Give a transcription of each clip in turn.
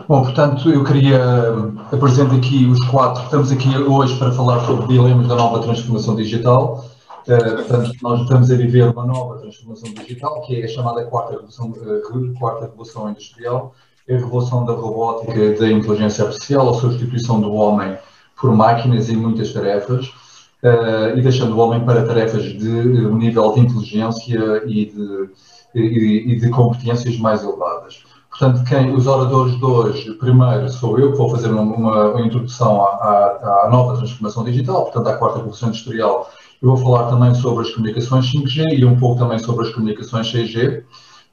Bom, portanto, eu queria apresentar aqui os quatro. Estamos aqui hoje para falar sobre dilemas da nova transformação digital. Portanto, nós estamos a viver uma nova transformação digital, que é a chamada quarta revolução industrial, a revolução da robótica e da inteligência artificial, a substituição do homem por máquinas em muitas tarefas, e deixando o homem para tarefas de nível de inteligência e de competências mais elevadas. Portanto, os oradores de hoje, primeiro sou eu, que vou fazer uma introdução à nova transformação digital, portanto, à quarta revolução industrial. Eu vou falar também sobre as comunicações 5G e um pouco também sobre as comunicações 6G.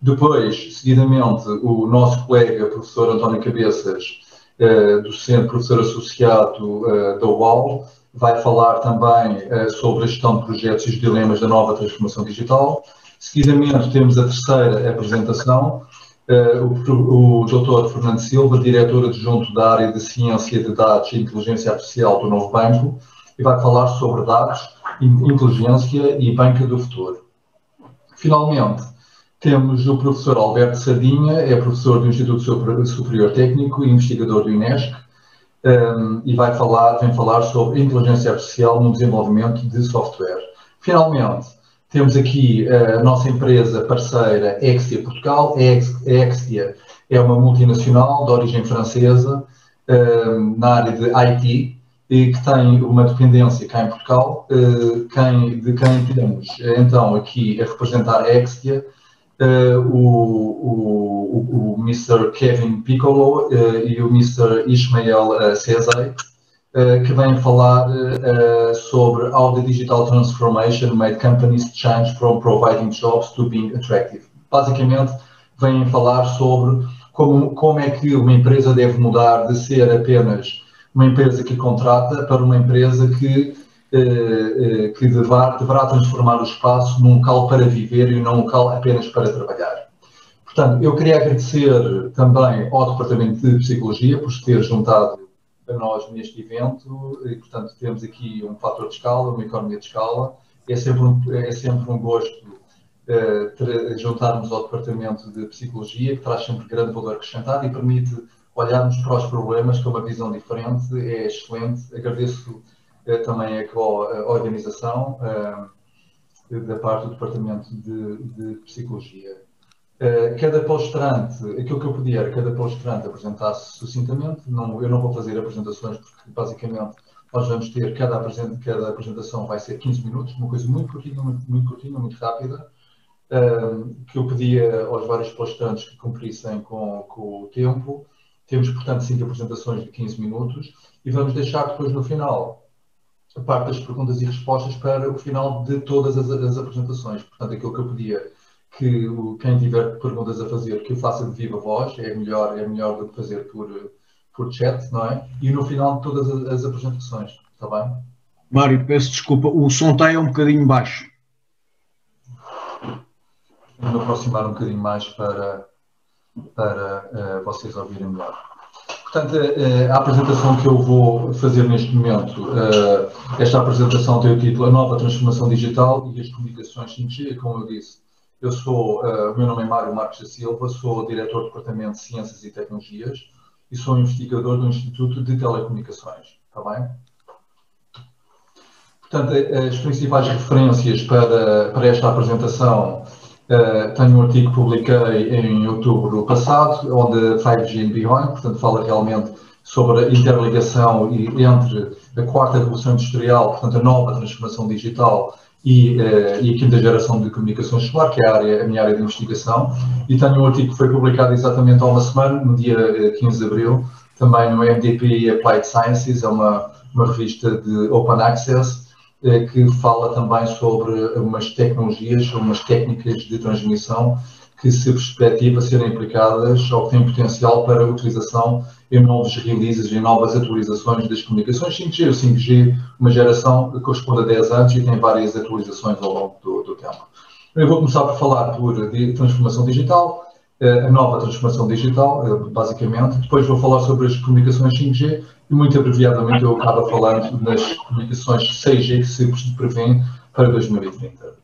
Depois, seguidamente, o nosso colega, professor António Cabeças, docente, professor associado da UAL, vai falar também sobre a gestão de projetos e os dilemas da nova transformação digital. Seguidamente, temos a terceira apresentação, o Dr. Fernando Silva, diretor adjunto da área de Ciência de Dados e Inteligência Artificial do Novo Banco, e vai falar sobre dados, inteligência e banca do futuro. Finalmente, temos o professor Alberto Sardinha, é professor do Instituto Superior Técnico e investigador do INESC, e vem falar sobre inteligência artificial no desenvolvimento de software. Finalmente, temos aqui a nossa empresa parceira Extia Portugal. A Extia é uma multinacional de origem francesa na área de IT e que tem uma dependência cá em Portugal, de quem temos então aqui a representar a Extia, o Mr. Kevin Piccolo e o Mr. Ismael Cesar, que vêm falar sobre how the digital transformation made companies change from providing jobs to being attractive. Basicamente, vêm falar sobre como é que uma empresa deve mudar de ser apenas uma empresa que contrata para uma empresa que deverá transformar o espaço num local para viver e não um local apenas para trabalhar. Portanto, eu queria agradecer também ao Departamento de Psicologia por se ter juntado a nós neste evento, e portanto temos aqui um fator de escala, uma economia de escala. É sempre um gosto juntarmos ao Departamento de Psicologia, que traz sempre grande valor acrescentado e permite olharmos para os problemas com uma visão diferente. É excelente. Agradeço também a organização da parte do Departamento de Psicologia. Cada palestrante, aquilo que eu pedia era que cada palestrante apresentasse sucintamente. Eu não vou fazer apresentações porque basicamente nós vamos ter, cada apresentação vai ser 15 minutos, uma coisa muito curtinha, muito rápida, que eu pedia aos vários palestrantes que cumprissem com o tempo. Temos, portanto, 5 apresentações de 15 minutos e vamos deixar depois no final a parte das perguntas e respostas para o final de todas as apresentações. Portanto, aquilo que eu pedia que quem tiver perguntas a fazer, que o faça de viva voz, é melhor do que fazer por chat, não é? E no final de todas as apresentações, está bem? Mário, peço desculpa, o som está aí um bocadinho baixo. Vou aproximar um bocadinho mais para vocês ouvirem melhor. Portanto, a apresentação que eu vou fazer neste momento, esta apresentação tem o título A Nova Transformação Digital e as Comunicações 5G, como eu disse. O meu nome é Mário Marques da Silva, sou diretor do Departamento de Ciências e Tecnologias e sou investigador do Instituto de Telecomunicações. Está bem? Portanto, as principais referências para esta apresentação, tenho um artigo que publiquei em outubro passado, onde 5G and Beyond, portanto, fala realmente sobre a interligação entre a quarta revolução industrial, portanto, a nova transformação digital e a quinta geração de comunicações celular, que é a minha área de investigação, e tenho um artigo que foi publicado exatamente há uma semana, no dia 15 de abril, também no MDP Applied Sciences, é uma revista de Open Access, que fala também sobre umas tecnologias, umas técnicas de transmissão que se perspectiva serem aplicadas ou que têm potencial para utilização em novos releases, em novas atualizações das comunicações 5G. O 5G, uma geração que corresponde a 10 anos e tem várias atualizações ao longo do tempo. Eu vou começar por falar por transformação digital, a nova transformação digital, basicamente. Depois vou falar sobre as comunicações 5G e, muito abreviadamente, eu acabo falando das comunicações 6G que se prevêem para 2030.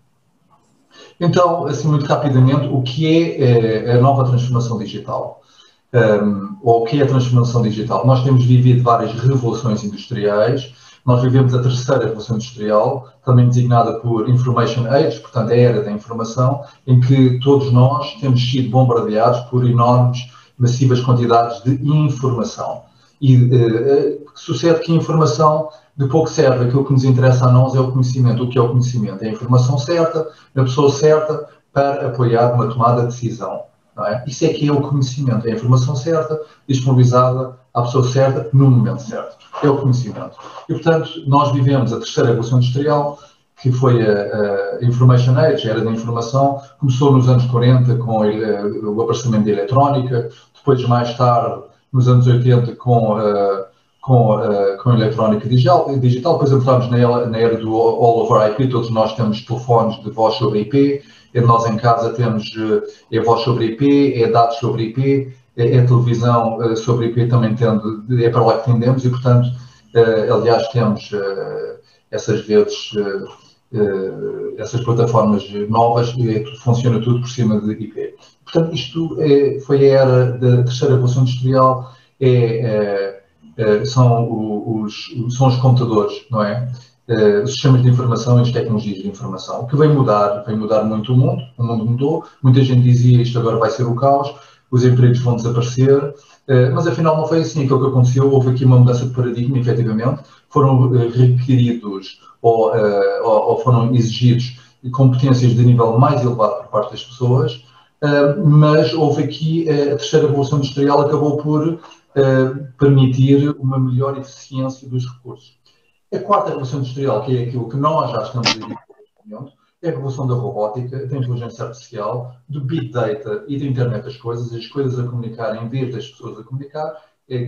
Então, assim, muito rapidamente, o que é a nova transformação digital? ou o que é a transformação digital? Nós temos vivido várias revoluções industriais. Nós vivemos a terceira revolução industrial, também designada por Information Age, portanto, a era da informação, em que todos nós temos sido bombardeados por enormes, massivas quantidades de informação. E sucede que a informação de pouco serve. Aquilo que nos interessa a nós é o conhecimento. O que é o conhecimento? É a informação certa, na pessoa certa, para apoiar uma tomada de decisão. Não é? Isso é que é o conhecimento. É a informação certa, disponibilizada à pessoa certa, no momento certo. É o conhecimento. E, portanto, nós vivemos a terceira revolução industrial, que foi a Information Age, a era da informação. Começou nos anos 40 com o aparecimento da eletrónica, depois, mais tarde, nos anos 80, com a eletrónica digital. Depois entramos na era do All over IP. Todos nós temos telefones de voz sobre IP. Nós em casa temos voz sobre IP, dados sobre IP, televisão sobre IP também é para lá que tendemos e, portanto, aliás, temos essas redes, essas plataformas novas e funciona tudo por cima de IP. Portanto, isto foi a era da terceira revolução industrial, são os computadores, não é? Os sistemas de informação e as tecnologias de informação. O que vem mudar muito o mundo mudou, muita gente dizia isto agora vai ser o caos, os empregos vão desaparecer, mas afinal não foi assim. Aquilo que aconteceu, houve aqui uma mudança de paradigma, efetivamente, foram requeridos ou foram exigidos competências de nível mais elevado por parte das pessoas, mas houve aqui, a terceira revolução industrial acabou por permitir uma melhor eficiência dos recursos. A quarta revolução industrial, que é aquilo que nós já estamos a viver neste momento, é a revolução da robótica, da inteligência artificial, do Big Data e da internet das coisas, as coisas a comunicar em vez das pessoas a comunicar,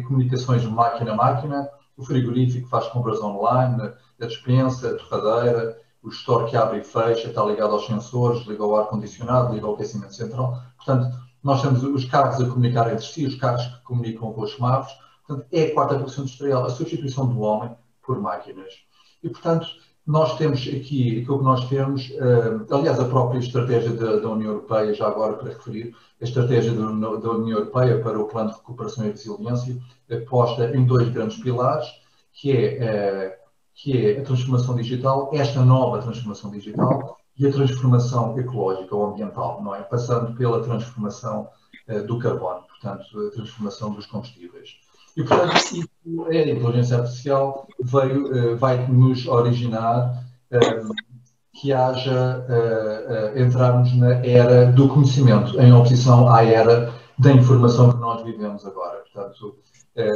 comunicações máquina a máquina, o frigorífico faz compras online, a despensa, a torradeira, o store que abre e fecha, está ligado aos sensores, liga ao ar-condicionado, liga ao aquecimento central. Portanto, nós temos os carros a comunicar entre si, os carros que comunicam com os semáforos. Portanto, é a quarta revolução industrial, a substituição do homem por máquinas. E, portanto, nós temos aqui, aquilo que nós temos, aliás, a própria estratégia da União Europeia, já agora para referir, a estratégia da União Europeia para o Plano de Recuperação e Resiliência, aposta em dois grandes pilares, que é a transformação digital, esta nova transformação digital, e a transformação ecológica ou ambiental, não é? Passando pela transformação do carbono, portanto, a transformação dos combustíveis. E, portanto, isso a inteligência artificial vai nos originar que haja, entrarmos na era do conhecimento, em oposição à era da informação que nós vivemos agora. Portanto,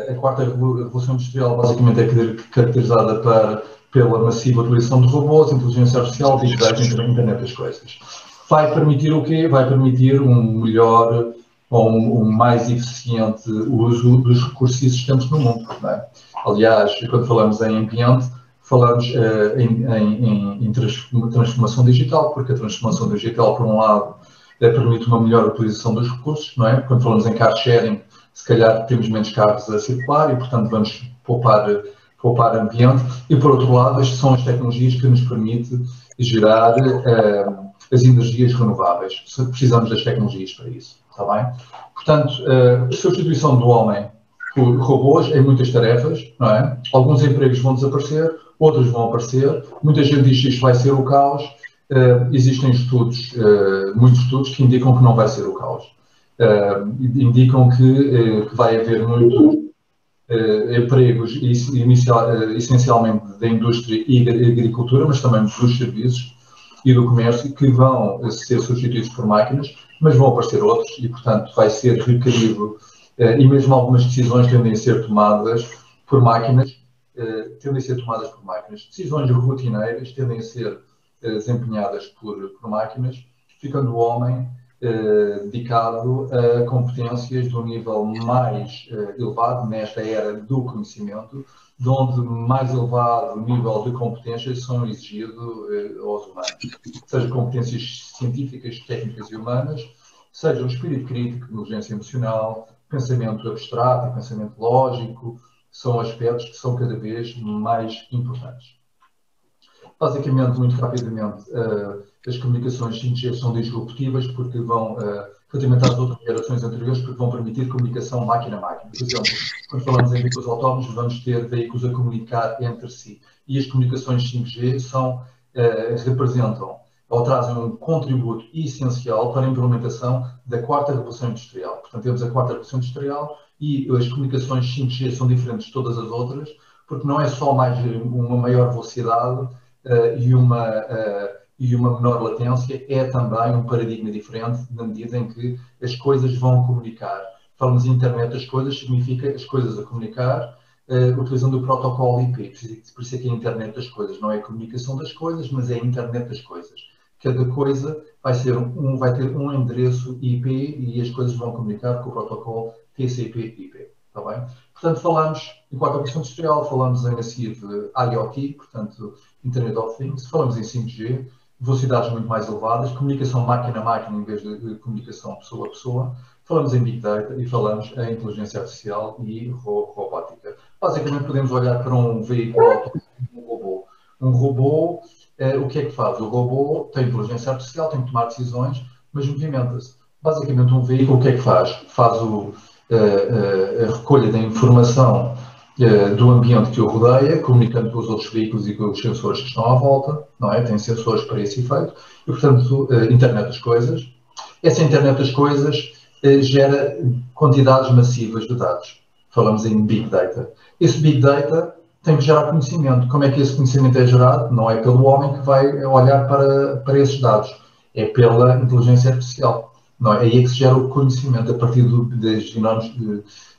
a quarta revolução industrial basicamente é caracterizada pela massiva utilização de robôs, inteligência artificial, Big Data, internet das coisas. Vai permitir o quê? Vai permitir um melhor ou um mais eficiente uso dos recursos existentes no mundo. Não é? Aliás, quando falamos em ambiente, falamos em transformação digital, porque a transformação digital, por um lado, permite uma melhor utilização dos recursos, não é? Quando falamos em car sharing, se calhar temos menos carros a circular e, portanto, vamos poupar ambiente. E, por outro lado, estas são as tecnologias que nos permitem gerar as energias renováveis. Precisamos das tecnologias para isso, está bem? Portanto, a substituição do homem por robôs em muitas tarefas, não é? Alguns empregos vão desaparecer, outros vão aparecer. Muita gente diz que isto vai ser o caos. Existem estudos, muitos estudos, que indicam que não vai ser o caos. Indicam que vai haver muitos empregos, essencialmente da indústria e da agricultura, mas também dos serviços e do comércio, que vão ser substituídos por máquinas, mas vão aparecer outros e, portanto, vai ser requerido, e mesmo algumas decisões tendem a ser tomadas por máquinas, decisões rotineiras tendem a ser desempenhadas por máquinas, ficando o homem dedicado a competências de um nível mais elevado, nesta era do conhecimento, de onde mais elevado nível de competências são exigidos aos humanos, seja competências científicas, técnicas e humanas, seja o espírito crítico, inteligência emocional, pensamento abstrato e pensamento lógico, são aspectos que são cada vez mais importantes. Basicamente, muito rapidamente, as comunicações 5G são disruptivas porque vão relativamente às outras gerações anteriores, porque vão permitir comunicação máquina-máquina. Por exemplo, quando falamos em veículos autónomos, vamos ter veículos a comunicar entre si. E as comunicações 5G representam ou trazem um contributo essencial para a implementação da quarta revolução industrial. Portanto, temos a quarta revolução industrial e as comunicações 5G são diferentes de todas as outras, porque não é só uma maior velocidade e uma menor latência, é também um paradigma diferente na medida em que as coisas vão comunicar. Falamos em internet das coisas, significa as coisas a comunicar utilizando o protocolo IP. Por isso é que é a internet das coisas. Não é a comunicação das coisas, mas é a internet das coisas. Cada coisa vai ter um endereço IP e as coisas vão comunicar com o protocolo TCP/IP. Está bem? Portanto, falamos em quarta revolução industrial, falamos em IoT, portanto, Internet of Things, falamos em 5G, velocidades muito mais elevadas, comunicação máquina a máquina em vez de comunicação pessoa a pessoa, falamos em Big Data e falamos em inteligência artificial e robótica. Basicamente, podemos olhar para um veículo autónomo, um robô. Um robô, o que é que faz? O robô tem inteligência artificial, tem que tomar decisões, mas movimenta-se. Basicamente, um veículo, o que é que faz? Faz a recolha da informação do ambiente que o rodeia, comunicando com os outros veículos e com os sensores que estão à volta, não é? Tem sensores para esse efeito, e, portanto, internet das coisas. Essa internet das coisas gera quantidades massivas de dados. Falamos em Big Data. Esse Big Data tem que gerar conhecimento. Como é que esse conhecimento é gerado? Não é pelo homem que vai olhar para esses dados, é pela inteligência artificial. Não é? É aí que se gera o conhecimento, a partir das enormes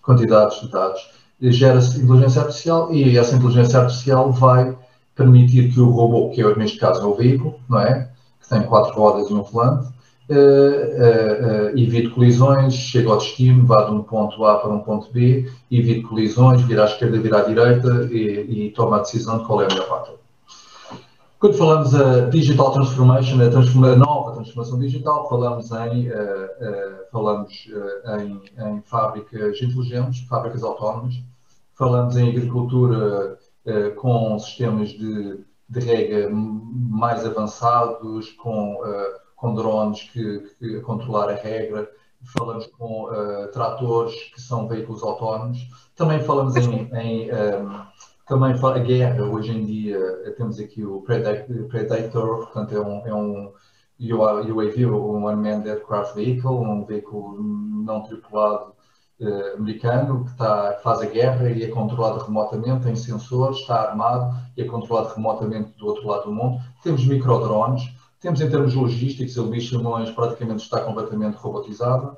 quantidades de dados. Gera-se inteligência artificial e essa inteligência artificial vai permitir que o robô, que neste caso é o veículo, não é? Que tem 4 rodas e um volante, evite colisões, chega ao destino, vá de um ponto A para um ponto B, evite colisões, vira à esquerda, vira à direita e toma a decisão de qual é a melhor rota. Quando falamos a Digital Transformation, a nova transformação digital, falamos em fábricas inteligentes, fábricas autónomas, falamos em agricultura com sistemas de rega mais avançados, com drones que controlar a regra, falamos com tratores que são veículos autónomos, também falamos também a guerra. Hoje em dia temos aqui o Predator, portanto é um UAV, um Unmanned Aircraft Vehicle, um veículo não tripulado americano que faz a guerra e é controlado remotamente, tem sensores, está armado e é controlado remotamente do outro lado do mundo. Temos microdrones, temos em termos logísticos, a Luís Simões praticamente está completamente robotizada.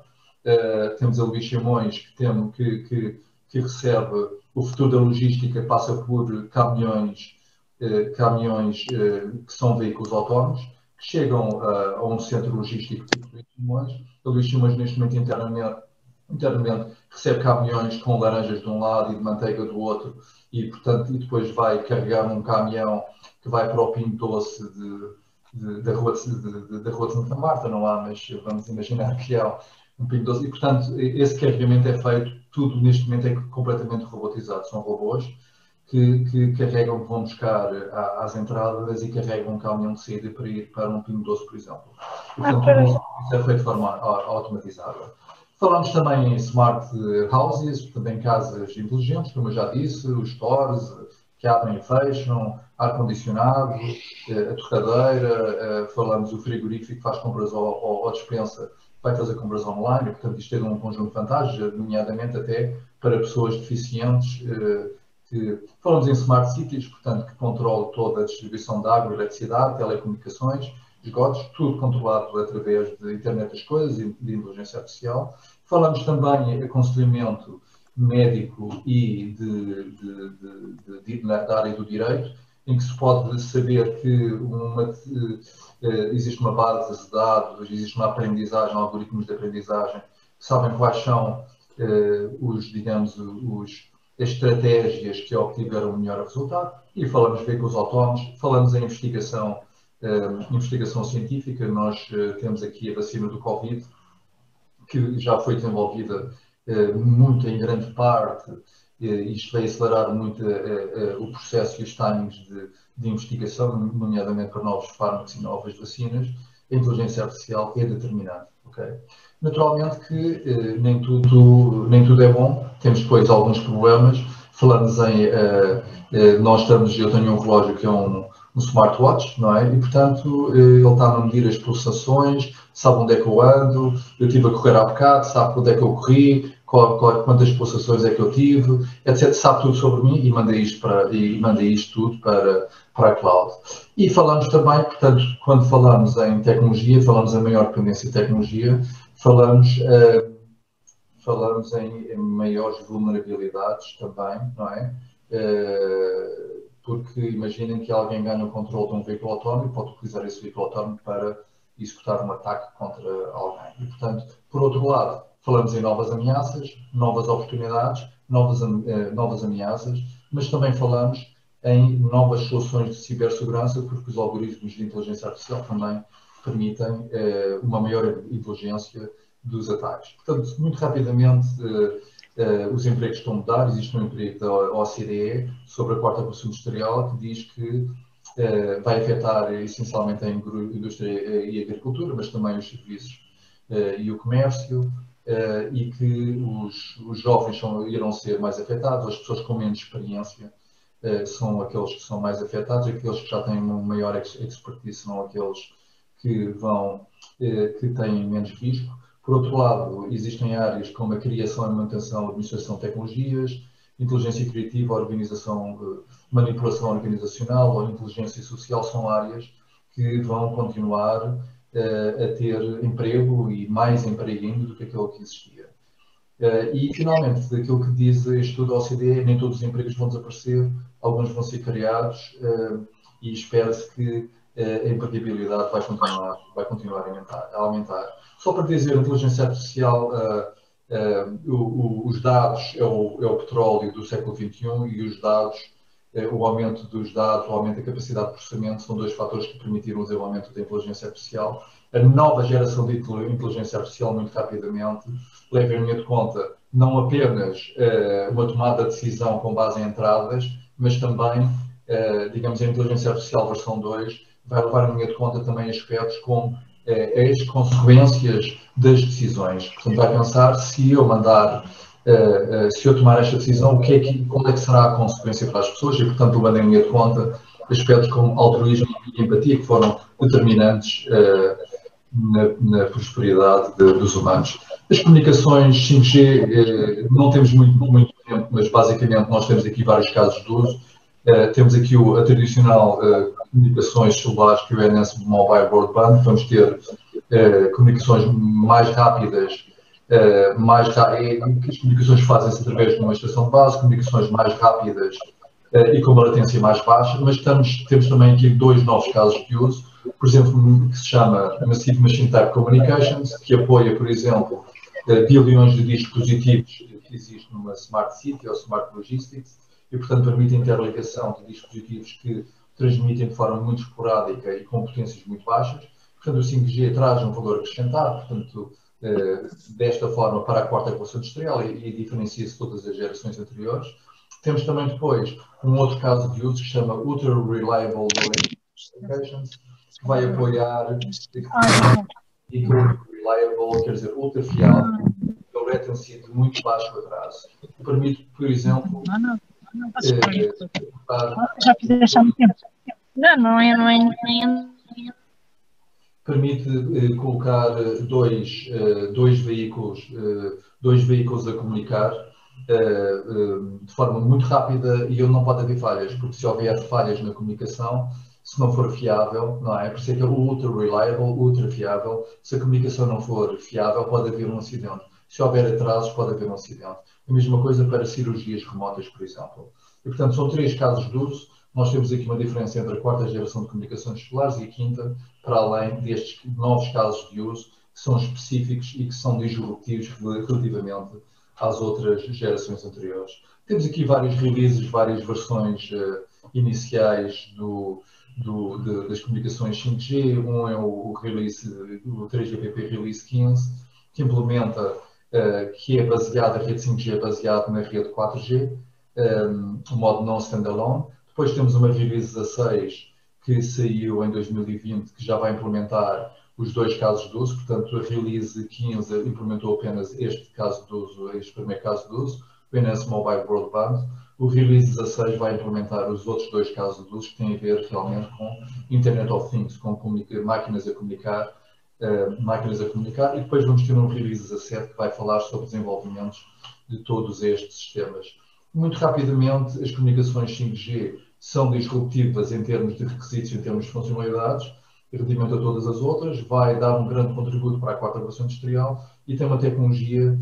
Temos a Luís Simões que recebe o futuro da logística, passa por caminhões que são veículos autónomos, que chegam a um centro logístico tipo Luís Simões. A Luís Simões, neste momento, internamente recebe caminhões com laranjas de um lado e de manteiga do outro, e depois vai carregar um caminhão que vai para o Pingo Doce da rua de Santa Marta, não há, mas vamos imaginar que há um Pingo Doce, e portanto esse carregamento é feito, tudo neste momento é completamente robotizado, são robôs que carregam, vão buscar às entradas e carregam um caminhão de saída para ir para um Pingo Doce, por exemplo. E, portanto, isso é feito de forma automatizada. Falamos também em smart houses, também casas inteligentes, como eu já disse, os stores que abrem e fecham, ar-condicionado, a torradeira, falamos do frigorífico que faz compras ou dispensa, vai fazer compras online, portanto isto tem um conjunto de vantagens, nomeadamente até para pessoas deficientes. Falamos em smart cities, portanto que controla toda a distribuição de água, eletricidade, telecomunicações, esgotos, tudo controlado através de internet das coisas e de inteligência artificial. Falamos também em aconselhamento médico e da área do direito, em que se pode saber que existe uma base de dados, existe uma aprendizagem, algoritmos de aprendizagem, que sabem quais são as estratégias que obtiveram o melhor resultado. E falamos de veículos autónomos, falamos em investigação científica. Nós temos aqui a vacina do Covid, que já foi desenvolvida muito em grande parte, isto vai acelerar muito o processo e os timings de investigação, nomeadamente para novos fármacos e novas vacinas. A inteligência artificial é determinante. Okay? Naturalmente que nem tudo é bom, temos depois alguns problemas. Falamos eu tenho um relógio que é um smartwatch, não é? E, portanto, ele está a medir as pulsações, sabe onde é que eu ando, eu estive a correr há bocado, sabe onde é que eu corri, quantas pulsações é que eu tive, etc. Sabe tudo sobre mim e manda isto tudo para a cloud. E falamos também, portanto, quando falamos em tecnologia, falamos em maior dependência de tecnologia, falamos em maiores vulnerabilidades também, não é? Porque imaginem que alguém ganha o controle de um veículo autónomo e pode utilizar esse veículo autónomo para executar um ataque contra alguém. E, portanto, por outro lado, falamos em novas ameaças, novas oportunidades, novas ameaças, mas também falamos em novas soluções de cibersegurança, porque os algoritmos de inteligência artificial também permitem uma maior inteligência dos ataques. Portanto, muito rapidamente, os empregos estão a mudar. Existe um emprego da OCDE sobre a quarta revolução industrial que diz que vai afetar essencialmente a indústria e a agricultura, mas também os serviços e o comércio, e que os jovens irão ser mais afetados, as pessoas com menos experiência são aqueles que são mais afetados, aqueles que já têm uma maior expertise são aqueles que têm menos risco. Por outro lado, existem áreas como a criação e manutenção, administração de tecnologias, inteligência criativa, manipulação organizacional ou inteligência social, são áreas que vão continuar a ter emprego e mais emprego ainda do que aquele que existia. E, finalmente, daquilo que diz este estudo da OCDE, nem todos os empregos vão desaparecer, alguns vão ser criados e espera-se que a empregabilidade vai continuar a aumentar. Só para dizer, a inteligência artificial, os dados é o petróleo do século XXI e os dados, o aumento dos dados, o aumento da capacidade de processamento são dois fatores que permitiram o desenvolvimento da inteligência artificial. A nova geração de inteligência artificial, muito rapidamente, leva em linha de conta não apenas uma tomada de decisão com base em entradas, mas também, digamos, a inteligência artificial versão 2 vai levar em linha de conta também aspectos como as consequências das decisões. Portanto, vai pensar se eu tomar esta decisão, qual é que será a consequência para as pessoas e, portanto, levando em linha de conta aspectos como altruísmo e empatia que foram determinantes na prosperidade dos humanos. As comunicações 5G, não temos muito tempo, mas basicamente nós temos aqui vários casos de uso. Temos aqui a tradicional comunicações celulares, que é o NS Mobile Broadband. Vamos ter comunicações mais rápidas, que as comunicações fazem-se através de uma estação de base, comunicações mais rápidas e com uma latência mais baixa, mas temos também aqui dois novos casos de uso, por exemplo, que se chama Massive Machine Type Communications, que apoia, por exemplo, bilhões de dispositivos que existem numa Smart City ou Smart Logistics e, portanto, permite a interligação de dispositivos que transmitem de forma muito esporádica e com potências muito baixas. Portanto, o 5G traz um valor acrescentado, portanto, desta forma para a quarta revolução industrial e diferencia-se de todas as gerações anteriores. Temos também depois um outro caso de uso que se chama Ultra Reliable Communications, que vai apoiar reliable, quer dizer, ultra fiável, com latency de muito baixo atraso. Permite, por exemplo, já fizeste há muito tempo. Não é. Permite colocar dois veículos a comunicar de forma muito rápida e onde não pode haver falhas, porque se houver falhas na comunicação, se não for fiável, não é? Por isso é que é ultra reliable, ultra fiável. Se a comunicação não for fiável, pode haver um acidente. Se houver atrasos, pode haver um acidente. A mesma coisa para cirurgias remotas, por exemplo. E, portanto, são três casos de uso. Nós temos aqui uma diferença entre a quarta geração de comunicações celulares e a quinta, para além destes novos casos de uso, que são específicos e que são disruptivos relativamente às outras gerações anteriores. Temos aqui vários releases, várias versões iniciais das comunicações 5G. Um é o release, o 3GPP Release 15, que implementa, que é baseado, a rede 5G é baseada na rede 4G, o modo não standalone. Depois temos uma release 16 que saiu em 2020, que já vai implementar os 2 casos de uso. Portanto, a Release 15 implementou apenas este caso de uso, este primeiro caso de uso, o Enhanced Mobile Broadband. O Release 16 vai implementar os outros 2 casos de uso que têm a ver realmente com Internet of Things, com máquinas a comunicar, e depois vamos ter um Release 17 que vai falar sobre desenvolvimentos de todos estes sistemas. Muito rapidamente, as comunicações 5G são disruptivas em termos de requisitos, em termos de funcionalidades, relativamente a todas as outras, vai dar um grande contributo para a 4ª Revolução Industrial e tem uma tecnologia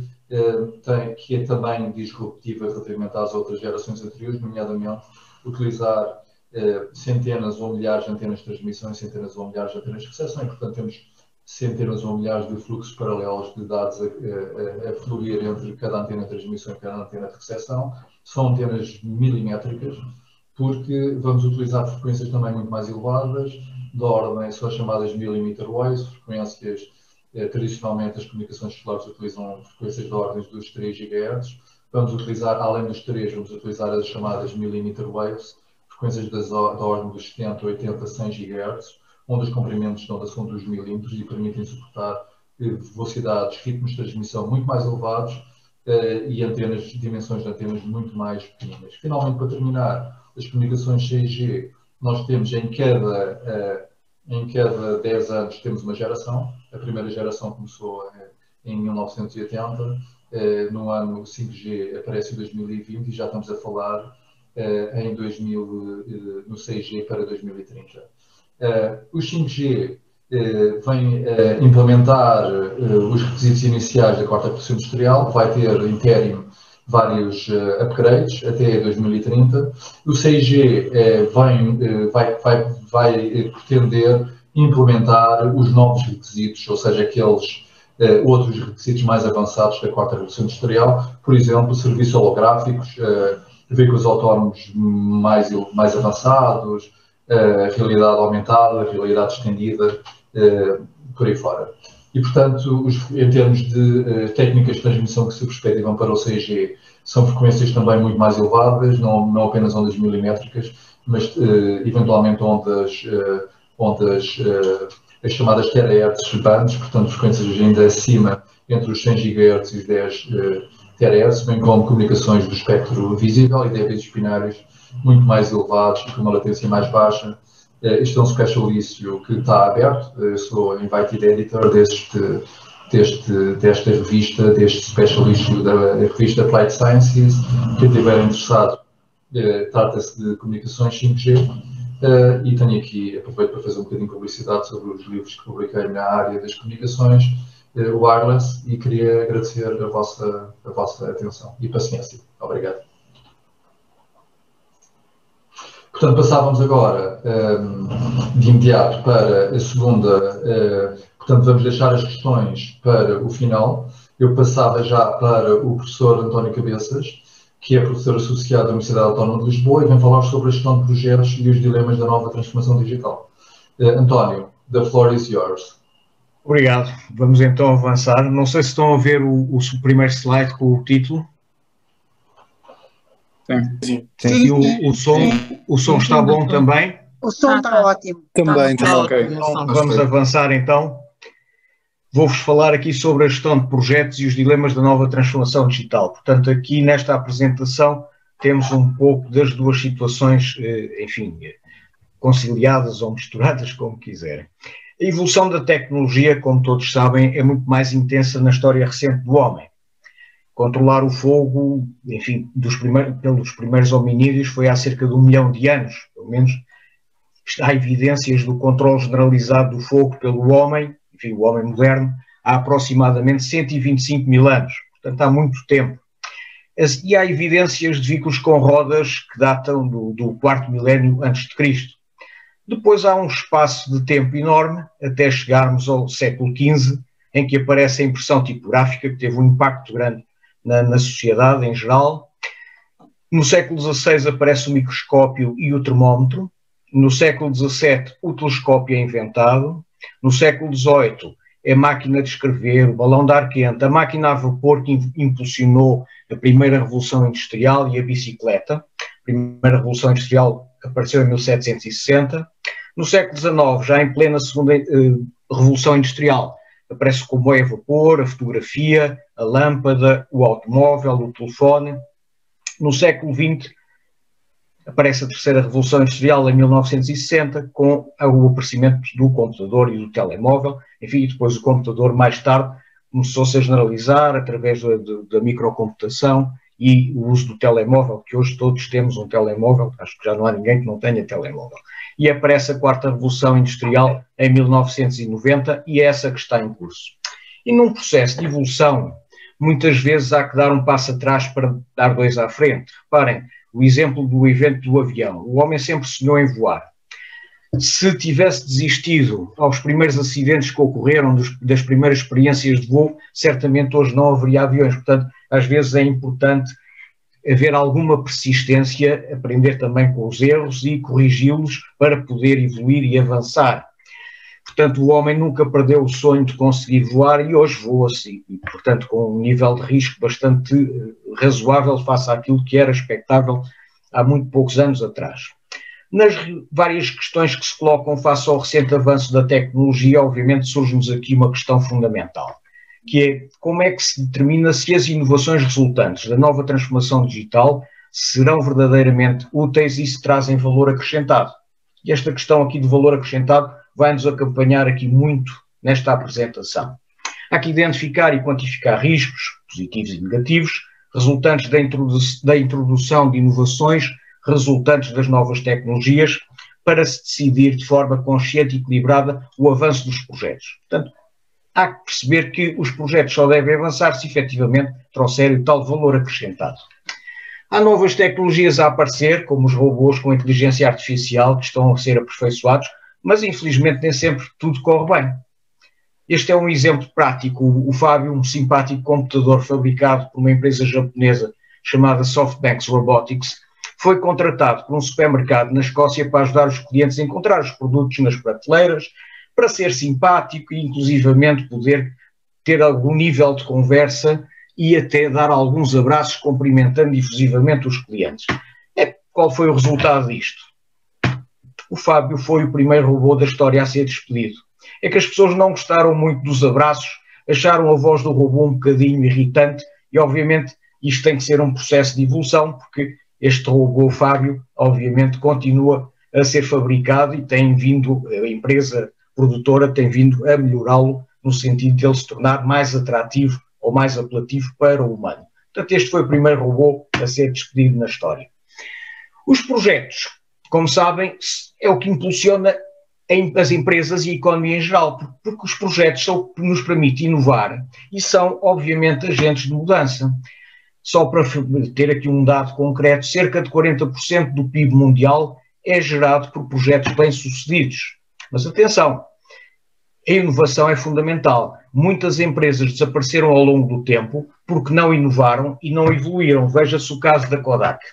que é também disruptiva relativamente às outras gerações anteriores, nomeadamente utilizar centenas ou milhares de antenas de transmissão e centenas ou milhares de antenas de recepção, e portanto temos centenas ou milhares de fluxos paralelos de dados a fluir entre cada antena de transmissão e cada antena de recepção. São antenas milimétricas, porque vamos utilizar frequências também muito mais elevadas, da ordem, são as chamadas millimeter waves, frequências, tradicionalmente as comunicações celulares utilizam frequências de ordens dos 3 GHz. Vamos utilizar, além dos 3, vamos utilizar as chamadas millimeter waves, frequências da ordem dos 70, 80, 100 GHz, onde os comprimentos estão da sonda dos milímetros e permitem suportar velocidades, ritmos de transmissão muito mais elevados e dimensões de antenas muito mais pequenas. Finalmente, para terminar, as comunicações 6G, nós temos em cada 10 anos temos uma geração. A primeira geração começou em 1980, no ano 5G aparece em 2020 e já estamos a falar no 6G para 2030. Os 5G vem implementar os requisitos iniciais da 4ª Revolução Industrial, vai ter interim vários upgrades até 2030. O 6G vai pretender implementar os novos requisitos, ou seja, aqueles outros requisitos mais avançados da 4ª Revolução Industrial, por exemplo, serviços holográficos, veículos autónomos mais avançados, realidade aumentada, realidade estendida, por aí fora. E, portanto, em termos de técnicas de transmissão que se perspectivam para o 6G, são frequências também muito mais elevadas, não apenas ondas milimétricas, mas eventualmente ondas as chamadas terahertz bands, portanto, frequências ainda acima entre os 100 GHz e os 10 terahertz, bem como comunicações do espectro visível e débitos binários muito mais elevados e com uma latência mais baixa. Este é um special issue que está aberto. Eu sou invited editor desta revista, deste special issue da revista Applied Sciences. Quem estiver interessado, trata-se de comunicações 5G. E tenho aqui, aproveito para fazer um bocadinho de publicidade sobre os livros que publiquei na área das comunicações wireless e queria agradecer a vossa atenção e paciência. Obrigado. Portanto, passávamos agora de imediato para a segunda, portanto, vamos deixar as questões para o final. Eu passava já para o professor António Cabeças, que é professor associado da Universidade Autónoma de Lisboa e vem falar sobre a gestão de projetos e os dilemas da nova transformação digital. António, the floor is yours. Obrigado. Vamos então avançar. Não sei se estão a ver o primeiro slide com o título. Sim. E o som está bom também? O som está ótimo. Também, está ok. Então, vamos avançar então. Vou-vos falar aqui sobre a gestão de projetos e os dilemas da nova transformação digital. Portanto, aqui nesta apresentação temos um pouco das duas situações, enfim, conciliadas ou misturadas, como quiserem. A evolução da tecnologia, como todos sabem, é muito mais intensa na história recente do homem. Controlar o fogo, enfim, pelos primeiros hominídeos foi há cerca de 1 milhão de anos, pelo menos há evidências do controle generalizado do fogo pelo homem, enfim, o homem moderno, há aproximadamente 125 mil anos, portanto há muito tempo. E há evidências de veículos com rodas que datam do 4º milénio antes de Cristo. Depois há um espaço de tempo enorme, até chegarmos ao século XV, em que aparece a impressão tipográfica, que teve um impacto grande na sociedade em geral. No século XVI aparece o microscópio e o termómetro. No século XVII o telescópio é inventado. No século XVIII a máquina de escrever, o balão de ar quente, a máquina a vapor que impulsionou a primeira revolução industrial e a bicicleta. A primeira revolução industrial apareceu em 1760. No século XIX, já em plena Revolução Industrial aparece o comboio a vapor, a fotografia, a lâmpada, o automóvel, o telefone. No século XX aparece a terceira Revolução Industrial em 1960, com o aparecimento do computador e do telemóvel. Enfim, depois o computador, mais tarde, começou-se a generalizar através da microcomputação e o uso do telemóvel, que hoje todos temos um telemóvel, acho que já não há ninguém que não tenha telemóvel. E aparece a quarta Revolução Industrial em 1990 e é essa que está em curso. E num processo de evolução, muitas vezes há que dar um passo atrás para dar dois à frente. Reparem, o exemplo do evento do avião. O homem sempre sonhou em voar. Se tivesse desistido aos primeiros acidentes que ocorreram, das primeiras experiências de voo, certamente hoje não haveria aviões. Portanto, às vezes é importante haver alguma persistência, aprender também com os erros e corrigi-los para poder evoluir e avançar. Portanto, o homem nunca perdeu o sonho de conseguir voar e hoje voa-se, e, portanto, com um nível de risco bastante razoável face àquilo que era expectável há muito poucos anos atrás. Nas várias questões que se colocam face ao recente avanço da tecnologia, obviamente surge-nos aqui uma questão fundamental, que é como é que se determina se as inovações resultantes da nova transformação digital serão verdadeiramente úteis e se trazem valor acrescentado. E esta questão aqui de valor acrescentado vai-nos acompanhar aqui muito nesta apresentação. Há que identificar e quantificar riscos, positivos e negativos, resultantes da introdução de inovações, resultantes das novas tecnologias, para se decidir de forma consciente e equilibrada o avanço dos projetos. Portanto, há que perceber que os projetos só devem avançar se efetivamente trouxerem tal valor acrescentado. Há novas tecnologias a aparecer, como os robôs com inteligência artificial, que estão a ser aperfeiçoados, mas infelizmente nem sempre tudo corre bem. Este é um exemplo prático. O Fábio, um simpático computador fabricado por uma empresa japonesa chamada SoftBanks Robotics, foi contratado por um supermercado na Escócia para ajudar os clientes a encontrar os produtos nas prateleiras, para ser simpático e inclusivamente poder ter algum nível de conversa e até dar alguns abraços cumprimentando efusivamente os clientes. Qual foi o resultado disto? O Fábio foi o primeiro robô da história a ser despedido. É que as pessoas não gostaram muito dos abraços, acharam a voz do robô um bocadinho irritante e, obviamente, isto tem que ser um processo de evolução, porque este robô Fábio, obviamente, continua a ser fabricado e tem vindo, a empresa produtora tem vindo a melhorá-lo no sentido de ele se tornar mais atrativo ou mais apelativo para o humano. Portanto, este foi o primeiro robô a ser despedido na história. Os projetos, como sabem, é o que impulsiona as empresas e a economia em geral, porque os projetos são o que nos permite inovar e são, obviamente, agentes de mudança. Só para ter aqui um dado concreto, cerca de 40% do PIB mundial é gerado por projetos bem-sucedidos. Mas atenção, a inovação é fundamental. Muitas empresas desapareceram ao longo do tempo porque não inovaram e não evoluíram. Veja-se o caso da Kodak.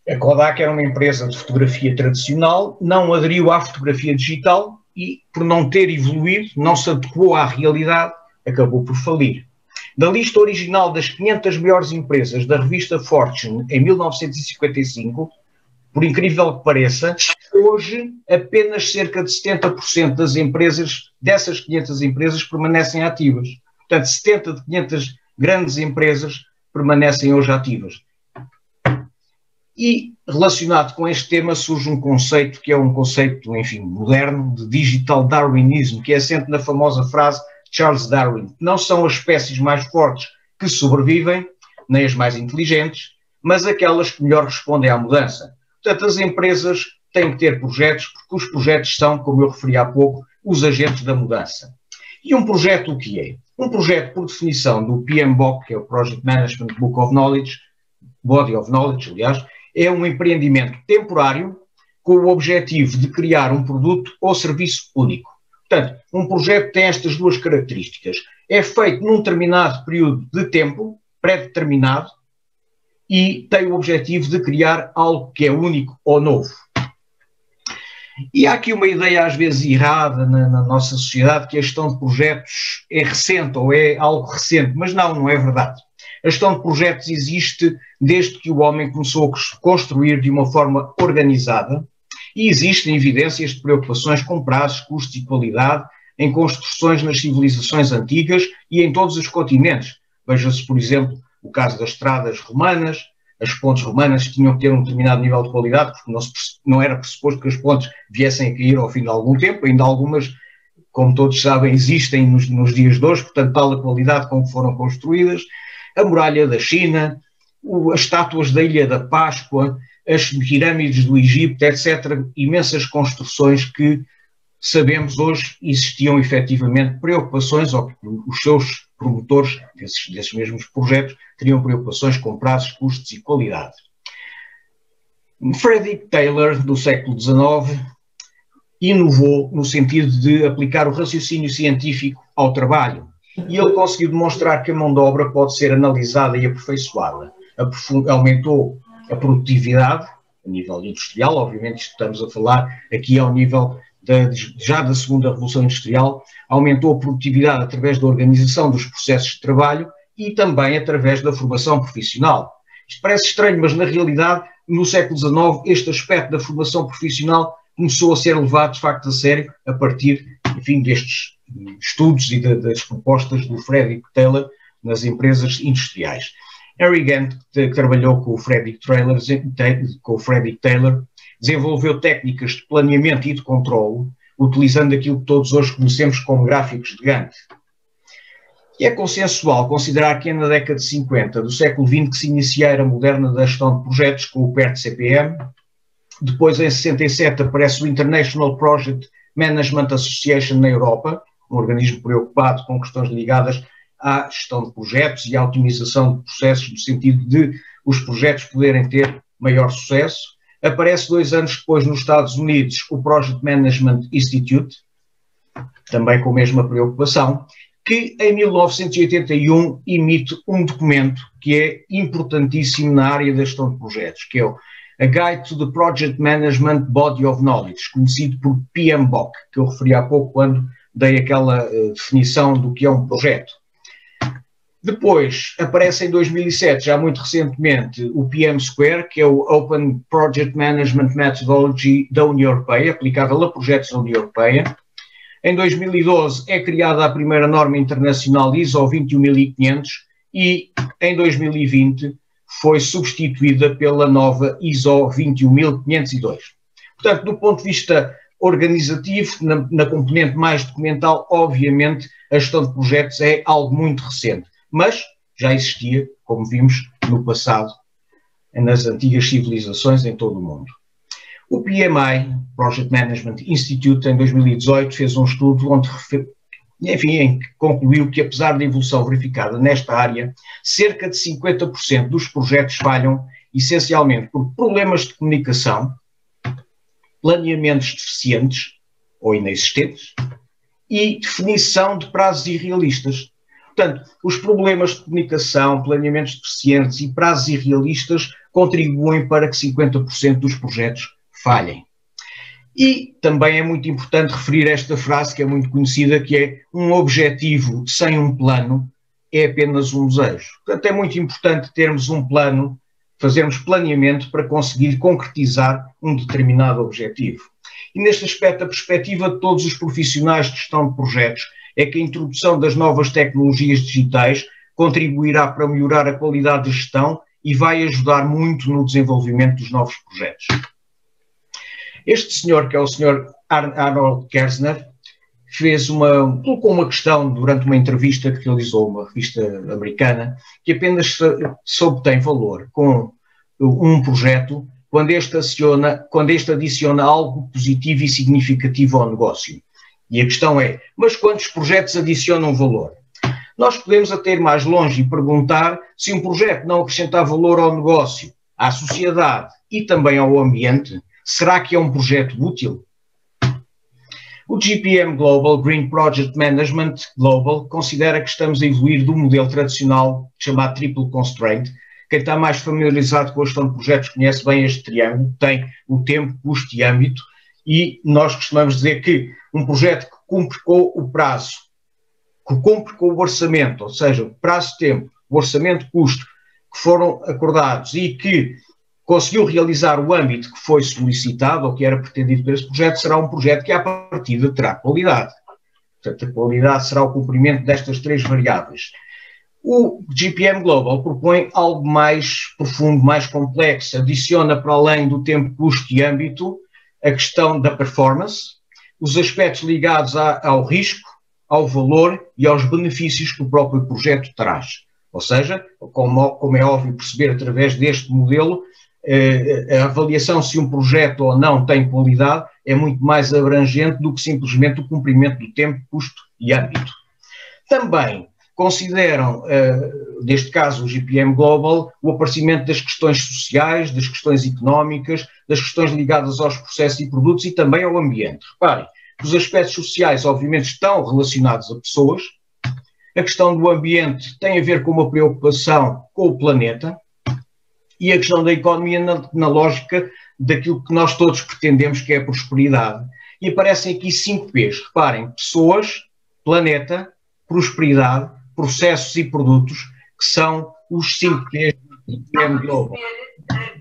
A Kodak era uma empresa de fotografia tradicional, não aderiu à fotografia digital e, por não ter evoluído, não se adequou à realidade, acabou por falir. Da lista original das 500 melhores empresas da revista Fortune em 1955, por incrível que pareça, hoje apenas cerca de 70% das empresas, dessas 500 empresas, permanecem ativas. Portanto, 70 de 500 grandes empresas permanecem hoje ativas. E, relacionado com este tema, surge um conceito que é um conceito, enfim, moderno, de digital darwinismo, que é assente na famosa frase Charles Darwin: não são as espécies mais fortes que sobrevivem, nem as mais inteligentes, mas aquelas que melhor respondem à mudança. Portanto, as empresas têm que ter projetos, porque os projetos são, como eu referi há pouco, os agentes da mudança. E um projeto o que é? Um projeto, por definição, do PMBOK, que é o Project Management Book of Knowledge, Body of Knowledge, aliás, é um empreendimento temporário com o objetivo de criar um produto ou serviço único. Portanto, um projeto tem estas duas características. É feito num determinado período de tempo, pré-determinado, e tem o objetivo de criar algo que é único ou novo. E há aqui uma ideia às vezes errada na nossa sociedade, que a gestão de projetos é recente ou é algo recente, mas não é verdade. A gestão de projetos existe desde que o homem começou a construir de uma forma organizada E existem evidências de preocupações com prazos, custos e qualidade em construções nas civilizações antigas e em todos os continentes. Veja-se, por exemplo, o caso das estradas romanas. As pontes romanas tinham que ter um determinado nível de qualidade, porque não era pressuposto que as pontes viessem a cair ao fim de algum tempo. Ainda algumas, como todos sabem, existem nos dias de hoje, portanto, tal a qualidade com que foram construídas. A muralha da China, as estátuas da Ilha da Páscoa, as pirâmides do Egito, etc. Imensas construções que sabemos hoje existiam efetivamente preocupações, ou que os seus promotores desses mesmos projetos teriam preocupações com prazos, custos e qualidade. Frederick Taylor, do século XIX, inovou no sentido de aplicar o raciocínio científico ao trabalho. E ele conseguiu demonstrar que a mão de obra pode ser analisada e aperfeiçoada. Aumentou a produtividade, a nível industrial, obviamente estamos a falar aqui ao nível já da segunda Revolução Industrial, aumentou a produtividade através da organização dos processos de trabalho e também através da formação profissional. Isto parece estranho, mas na realidade, no século XIX, este aspecto da formação profissional começou a ser levado de facto a sério a partir, enfim, destes estudos e das propostas do Frederick Taylor nas empresas industriais. Harry Gantt, que trabalhou com o Frederick Taylor, desenvolveu técnicas de planeamento e de controle, utilizando aquilo que todos hoje conhecemos como gráficos de Gantt. E é consensual considerar que é na década de 50 do século XX que se inicia a era moderna da gestão de projetos com o PERT-CPM. Depois, em 67, aparece o International Project Management Association na Europa, um organismo preocupado com questões ligadas à gestão de projetos e à otimização de processos, no sentido de os projetos poderem ter maior sucesso. Aparece 2 anos depois nos Estados Unidos o Project Management Institute, também com a mesma preocupação, que em 1981 emite um documento que é importantíssimo na área da gestão de projetos, que é o A Guide to the Project Management Body of Knowledge, conhecido por PMBOK, que eu referi há pouco quando dei aquela definição do que é um projeto. Depois aparece em 2007, já muito recentemente, o PM Square, que é o Open Project Management Methodology da União Europeia, aplicável a projetos da União Europeia. Em 2012 é criada a primeira norma internacional ISO 21500 e em 2020 foi substituída pela nova ISO 21502. Portanto, do ponto de vista organizativo, na componente mais documental, obviamente, a gestão de projetos é algo muito recente. Mas já existia, como vimos no passado, nas antigas civilizações em todo o mundo. O PMI, Project Management Institute, em 2018, fez um estudo onde, em que concluiu que, apesar da evolução verificada nesta área, cerca de 50% dos projetos falham essencialmente por problemas de comunicação, planeamentos deficientes ou inexistentes e definição de prazos irrealistas. Portanto, os problemas de comunicação, planeamentos deficientes e prazos irrealistas contribuem para que 50% dos projetos falhem. E também é muito importante referir esta frase que é muito conhecida, que é: um objetivo sem um plano é apenas um desejo. Portanto, é muito importante termos um plano, fazermos planeamento para conseguir concretizar um determinado objetivo. E neste aspecto, a perspectiva de todos os profissionais de gestão de projetos é que a introdução das novas tecnologias digitais contribuirá para melhorar a qualidade de gestão e vai ajudar muito no desenvolvimento dos novos projetos. Este senhor, que é o senhor Arnold Kerzner, colocou uma questão durante uma entrevista que realizou uma revista americana, que apenas se obtém valor com um projeto quando este adiciona algo positivo e significativo ao negócio. E a questão é: mas quantos projetos adicionam valor? Nós podemos até ir mais longe e perguntar se um projeto não acrescentar valor ao negócio, à sociedade e também ao ambiente, será que é um projeto útil? O GPM Global, Green Project Management Global, considera que estamos a evoluir do modelo tradicional chamado Triple Constraint. Quem está mais familiarizado com a gestão de projetos conhece bem este triângulo, tem o tempo, custo e âmbito, e nós costumamos dizer que um projeto que cumpre com o prazo, que cumpre com o orçamento, ou seja, o prazo de tempo, o orçamento, custo, que foram acordados e que conseguiu realizar o âmbito que foi solicitado ou que era pretendido por esse projeto, será um projeto que, à partida, terá qualidade. Portanto, a qualidade será o cumprimento destas três variáveis. O GPM Global propõe algo mais profundo, mais complexo, adiciona para além do tempo, custo e âmbito a questão da performance, os aspectos ligados ao risco, ao valor e aos benefícios que o próprio projeto traz. Ou seja, como é óbvio perceber através deste modelo, a avaliação se um projeto ou não tem qualidade é muito mais abrangente do que simplesmente o cumprimento do tempo, custo e âmbito. Também consideram, neste caso o GPM Global, o aparecimento das questões sociais, das questões económicas, das questões ligadas aos processos e produtos e também ao ambiente. Reparem, os aspectos sociais obviamente estão relacionados a pessoas, a questão do ambiente tem a ver com uma preocupação com o planeta e a questão da economia na lógica daquilo que nós todos pretendemos que é a prosperidade. E aparecem aqui 5 P's. Reparem, pessoas, planeta, prosperidade, processos e produtos, que são os 5 P's do GPM Global.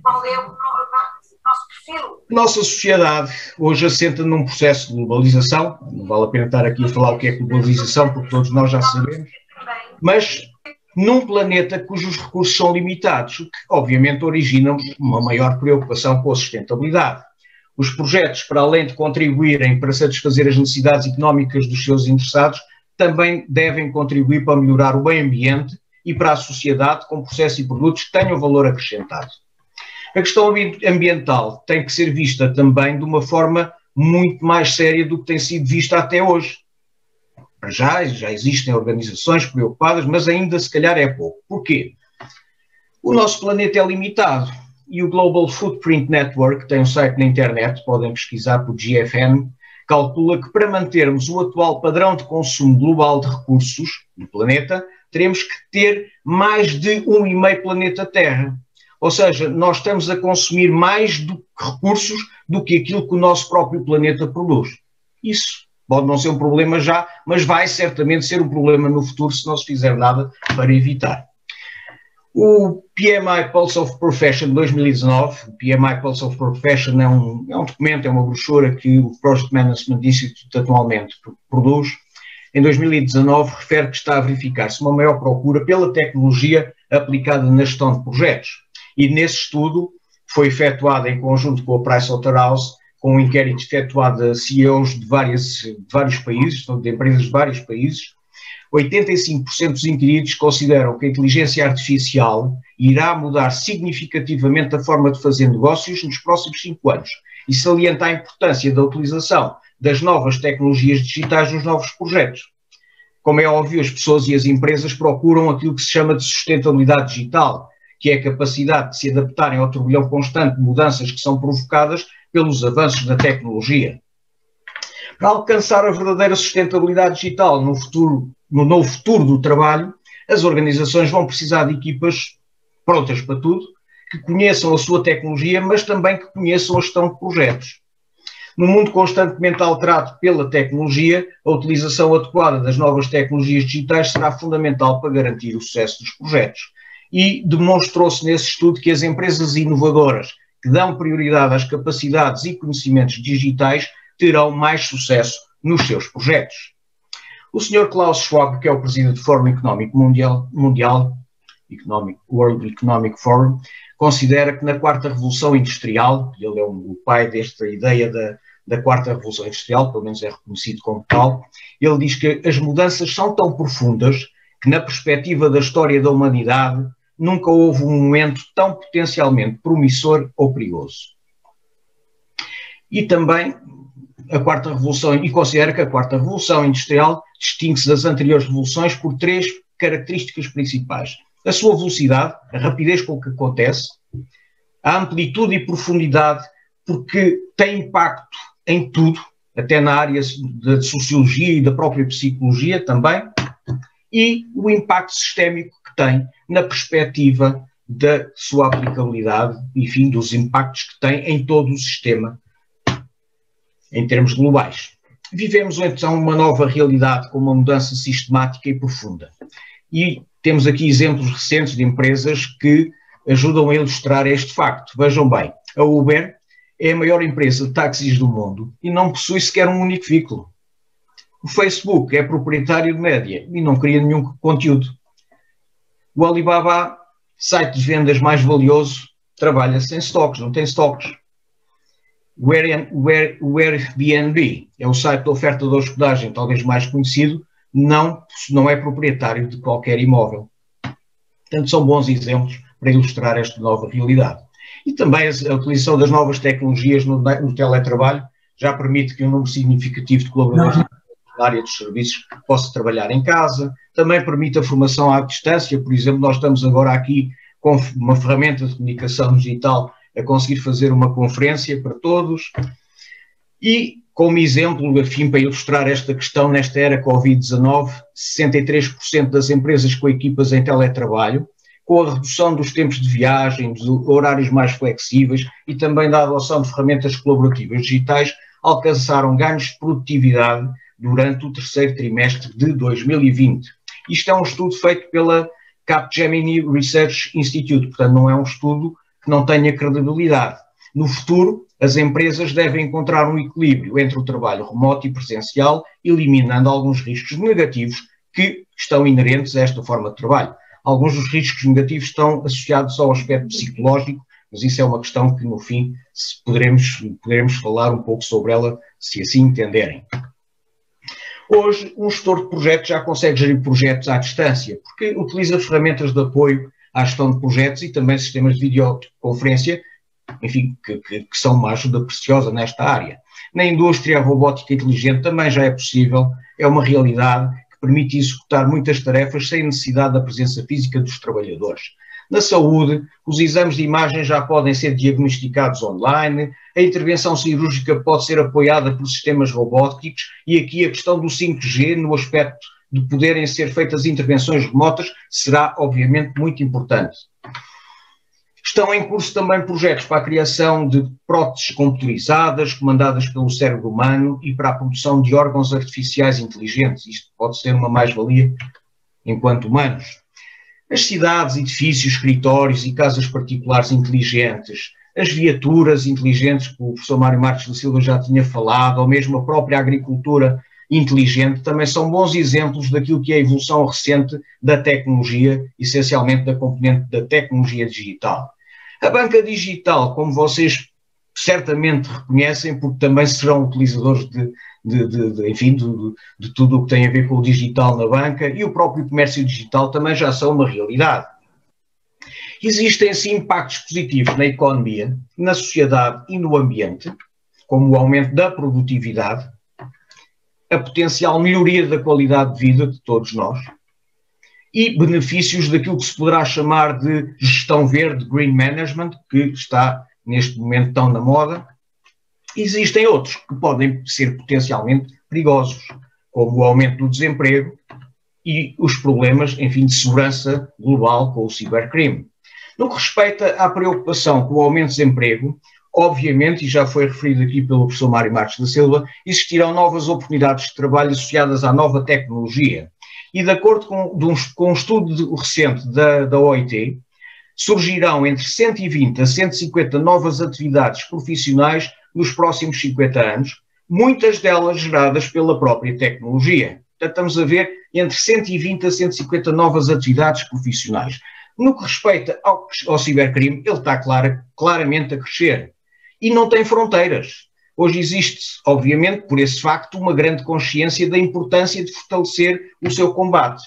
Qual é o nosso perfil? A nossa sociedade hoje assenta num processo de globalização, não vale a pena estar aqui a falar o que é globalização, porque todos nós já sabemos, mas num planeta cujos recursos são limitados, o que obviamente origina uma maior preocupação com a sustentabilidade. Os projetos, para além de contribuírem para satisfazer as necessidades económicas dos seus interessados, também devem contribuir para melhorar o meio ambiente e para a sociedade com processos e produtos que tenham valor acrescentado. A questão ambiental tem que ser vista também de uma forma muito mais séria do que tem sido vista até hoje. Já existem organizações preocupadas, mas ainda se calhar é pouco. Porquê? O nosso planeta é limitado e o Global Footprint Network, tem um site na internet, podem pesquisar por GFN, calcula que para mantermos o atual padrão de consumo global de recursos no planeta, teremos que ter mais de 1,5 planeta Terra. Ou seja, nós estamos a consumir mais recursos do que aquilo que o nosso próprio planeta produz. Isso pode não ser um problema já, mas vai certamente ser um problema no futuro se não se fizer nada para evitar. O PMI Pulse of Profession 2019, o PMI Pulse of Profession é um documento, é uma brochura que o Project Management Institute atualmente produz. Em 2019 refere que está a verificar-se uma maior procura pela tecnologia aplicada na gestão de projetos. E nesse estudo foi efetuado em conjunto com a Pricewaterhouse, com um inquérito efetuado a CEOs de vários países, de empresas de vários países. 85% dos inquiridos consideram que a inteligência artificial irá mudar significativamente a forma de fazer negócios nos próximos 5 anos e salienta a importância da utilização das novas tecnologias digitais nos novos projetos. Como é óbvio, as pessoas e as empresas procuram aquilo que se chama de sustentabilidade digital, que é a capacidade de se adaptarem ao turbilhão constante de mudanças que são provocadas pelos avanços da tecnologia. Para alcançar a verdadeira sustentabilidade digital no novo futuro do trabalho, as organizações vão precisar de equipas prontas para tudo, que conheçam a sua tecnologia, mas também que conheçam a gestão de projetos. No mundo constantemente alterado pela tecnologia, a utilização adequada das novas tecnologias digitais será fundamental para garantir o sucesso dos projetos. E demonstrou-se nesse estudo que as empresas inovadoras que dão prioridade às capacidades e conhecimentos digitais terão mais sucesso nos seus projetos. O Sr. Klaus Schwab, que é o presidente do Fórum Económico Mundial, World Economic Forum, considera que na quarta revolução industrial, e ele é o pai desta ideia da quarta revolução industrial, pelo menos é reconhecido como tal, ele diz que as mudanças são tão profundas que na perspectiva da história da humanidade nunca houve um momento tão potencialmente promissor ou perigoso. E também a quarta revolução, e considera que a quarta revolução industrial distingue-se das anteriores revoluções por 3 características principais. A sua velocidade, a rapidez com que acontece, a amplitude e profundidade, porque tem impacto em tudo, até na área da sociologia e da própria psicologia também, e o impacto sistémico que tem na perspectiva da sua aplicabilidade, enfim, dos impactos que tem em todo o sistema, em termos globais. Vivemos então uma nova realidade com uma mudança sistemática e profunda. E temos aqui exemplos recentes de empresas que ajudam a ilustrar este facto. Vejam bem, a Uber é a maior empresa de táxis do mundo e não possui sequer um único veículo. O Facebook é proprietário de média e não cria nenhum conteúdo. O Alibaba, site de vendas mais valioso, trabalha sem stocks, não tem stocks. O Airbnb é o site de oferta de hospedagem talvez mais conhecido, não é proprietário de qualquer imóvel. Portanto, são bons exemplos para ilustrar esta nova realidade. E também a utilização das novas tecnologias no teletrabalho já permite que um número significativo de colaboradores na área dos serviços possa trabalhar em casa, também permite a formação à distância. Por exemplo, nós estamos agora aqui com uma ferramenta de comunicação digital a conseguir fazer uma conferência para todos. E, como exemplo, afim para ilustrar esta questão, nesta era Covid-19, 63% das empresas com equipas em teletrabalho, com a redução dos tempos de viagem, dos horários mais flexíveis e também da adoção de ferramentas colaborativas digitais, alcançaram ganhos de produtividade durante o terceiro trimestre de 2020. Isto é um estudo feito pela Capgemini Research Institute, portanto não é um estudo que não tenha credibilidade. No futuro, as empresas devem encontrar um equilíbrio entre o trabalho remoto e presencial, eliminando alguns riscos negativos que estão inerentes a esta forma de trabalho. Alguns dos riscos negativos estão associados ao aspecto psicológico, mas isso é uma questão que, no fim, poderemos falar um pouco sobre ela, se assim entenderem. Hoje, um gestor de projetos já consegue gerir projetos à distância, porque utiliza ferramentas de apoio à gestão de projetos e também sistemas de videoconferência, enfim, que são uma ajuda preciosa nesta área. Na indústria, a robótica inteligente também já é possível, é uma realidade que permite executar muitas tarefas sem necessidade da presença física dos trabalhadores. Na saúde, os exames de imagem já podem ser diagnosticados online, a intervenção cirúrgica pode ser apoiada por sistemas robóticos e aqui a questão do 5G, no aspecto de poderem ser feitas intervenções remotas, será obviamente muito importante. Estão em curso também projetos para a criação de próteses computarizadas, comandadas pelo cérebro humano e para a produção de órgãos artificiais inteligentes. Isto pode ser uma mais-valia enquanto humanos. As cidades, edifícios, escritórios e casas particulares inteligentes, as viaturas inteligentes, que o professor Mário Marques da Silva já tinha falado, ou mesmo a própria agricultura inteligente, também são bons exemplos daquilo que é a evolução recente da tecnologia, essencialmente da componente da tecnologia digital. A banca digital, como vocês certamente reconhecem, porque também serão utilizadores de tudo o que tem a ver com o digital na banca, e o próprio comércio digital também já são uma realidade. Existem sim impactos positivos na economia, na sociedade e no ambiente, como o aumento da produtividade, a potencial melhoria da qualidade de vida de todos nós e benefícios daquilo que se poderá chamar de gestão verde, green management, que está neste momento tão na moda. Existem outros que podem ser potencialmente perigosos, como o aumento do desemprego e os problemas, enfim, de segurança global com o cibercrime. No que respeita à preocupação com o aumento de desemprego, obviamente, e já foi referido aqui pelo professor Mário Marques da Silva, existirão novas oportunidades de trabalho associadas à nova tecnologia. E de acordo com um estudo recente da OIT, surgirão entre 120 a 150 novas atividades profissionais nos próximos 50 anos, muitas delas geradas pela própria tecnologia. Portanto, estamos a ver entre 120 a 150 novas atividades profissionais. No que respeita ao cibercrime, ele está claramente a crescer e não tem fronteiras. Hoje existe, obviamente, por esse facto, uma grande consciência da importância de fortalecer o seu combate.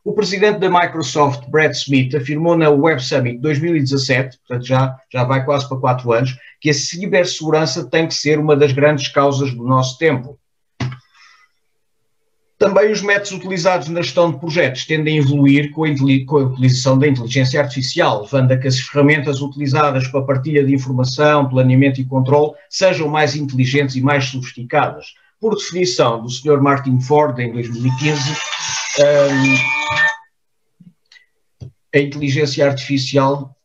O presidente da Microsoft, Brad Smith, afirmou na Web Summit 2017, portanto já vai quase para 4 anos, que a cibersegurança tem que ser uma das grandes causas do nosso tempo. Também os métodos utilizados na gestão de projetos tendem a evoluir com a utilização da inteligência artificial, levando a que as ferramentas utilizadas para a partilha de informação, planeamento e controle sejam mais inteligentes e mais sofisticadas. Por definição do Sr. Martin Ford, em 2015, a inteligência artificial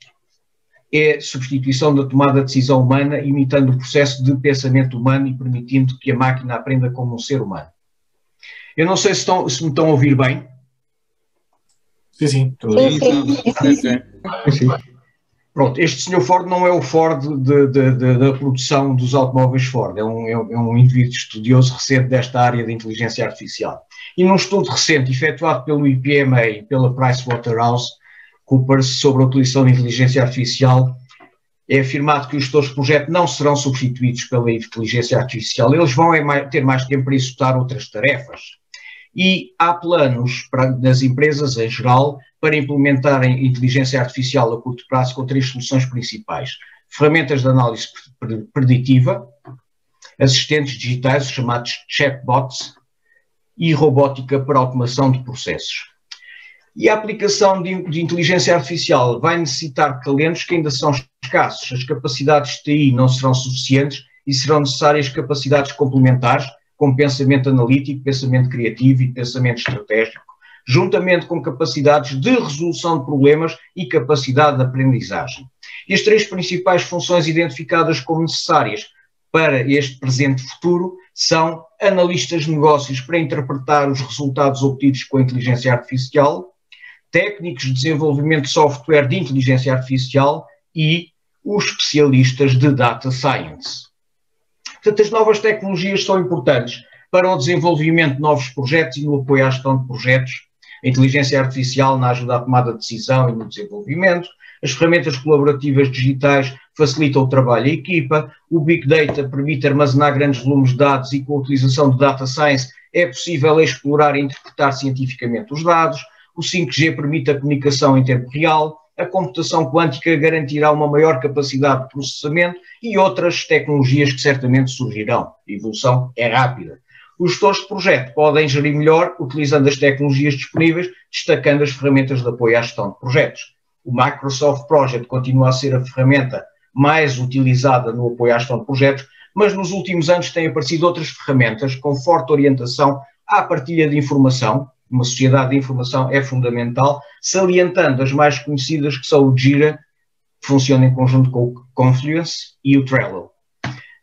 é substituição da tomada de decisão humana, imitando o processo de pensamento humano e permitindo que a máquina aprenda como um ser humano. Eu não sei se me estão a ouvir bem. Sim. Sim. Pronto, este senhor Ford não é o Ford da produção dos automóveis Ford, é um indivíduo estudioso recente desta área da inteligência artificial. E num estudo recente efetuado pelo IPMA e pela PricewaterhouseCoopers sobre a utilização de inteligência artificial, é afirmado que os gestores de projeto não serão substituídos pela inteligência artificial, eles vão ter mais tempo para executar outras tarefas. E há planos das empresas em geral para implementarem inteligência artificial a curto prazo com 3 soluções principais: ferramentas de análise preditiva, assistentes digitais, chamados chatbots, e robótica para automação de processos. E a aplicação de inteligência artificial vai necessitar de talentos que ainda são escassos. As capacidades de TI não serão suficientes e serão necessárias capacidades complementares, como pensamento analítico, pensamento criativo e pensamento estratégico, juntamente com capacidades de resolução de problemas e capacidade de aprendizagem. E as 3 principais funções identificadas como necessárias para este presente e futuro são analistas de negócios para interpretar os resultados obtidos com a inteligência artificial, técnicos de desenvolvimento de software de inteligência artificial e os especialistas de data science. Portanto, as novas tecnologias são importantes para o desenvolvimento de novos projetos e no apoio à gestão de projetos. A inteligência artificial na ajuda à tomada de decisão e no desenvolvimento. As ferramentas colaborativas digitais facilitam o trabalho em equipa. O Big Data permite armazenar grandes volumes de dados e com a utilização de Data Science é possível explorar e interpretar cientificamente os dados. O 5G permite a comunicação em tempo real. A computação quântica garantirá uma maior capacidade de processamento e outras tecnologias que certamente surgirão. A evolução é rápida. Os gestores de projeto podem gerir melhor utilizando as tecnologias disponíveis, destacando as ferramentas de apoio à gestão de projetos. O Microsoft Project continua a ser a ferramenta mais utilizada no apoio à gestão de projetos, mas nos últimos anos têm aparecido outras ferramentas com forte orientação à partilha de informação. Uma sociedade de informação é fundamental, salientando as mais conhecidas que são o Jira, que funciona em conjunto com o Confluence, e o Trello.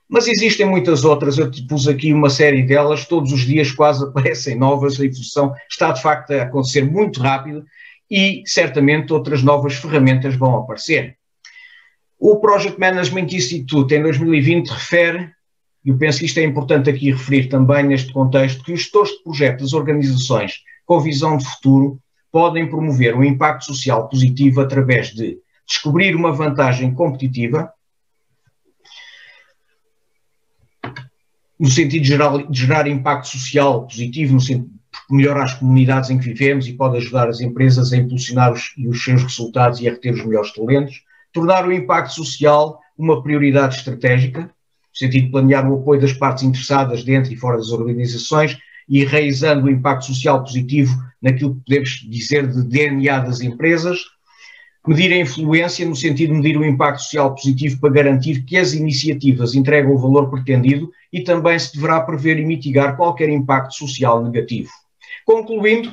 Mas existem muitas outras, eu pus aqui uma série delas, todos os dias quase aparecem novas, a evolução está de facto a acontecer muito rápido e certamente outras novas ferramentas vão aparecer. O Project Management Institute em 2020 refere, e eu penso que isto é importante aqui referir também neste contexto, que os gestores de projetos das organizações com visão de futuro podem promover um impacto social positivo através de descobrir uma vantagem competitiva, no sentido de gerar impacto social positivo, no sentido de melhorar as comunidades em que vivemos e pode ajudar as empresas a impulsionar os seus resultados e a reter os melhores talentos, tornar o impacto social uma prioridade estratégica, no sentido de planear o apoio das partes interessadas dentro e fora das organizações e enraizando o impacto social positivo naquilo que podemos dizer de DNA das empresas, medir a influência no sentido de medir o impacto social positivo para garantir que as iniciativas entregam o valor pretendido e também se deverá prever e mitigar qualquer impacto social negativo. Concluindo,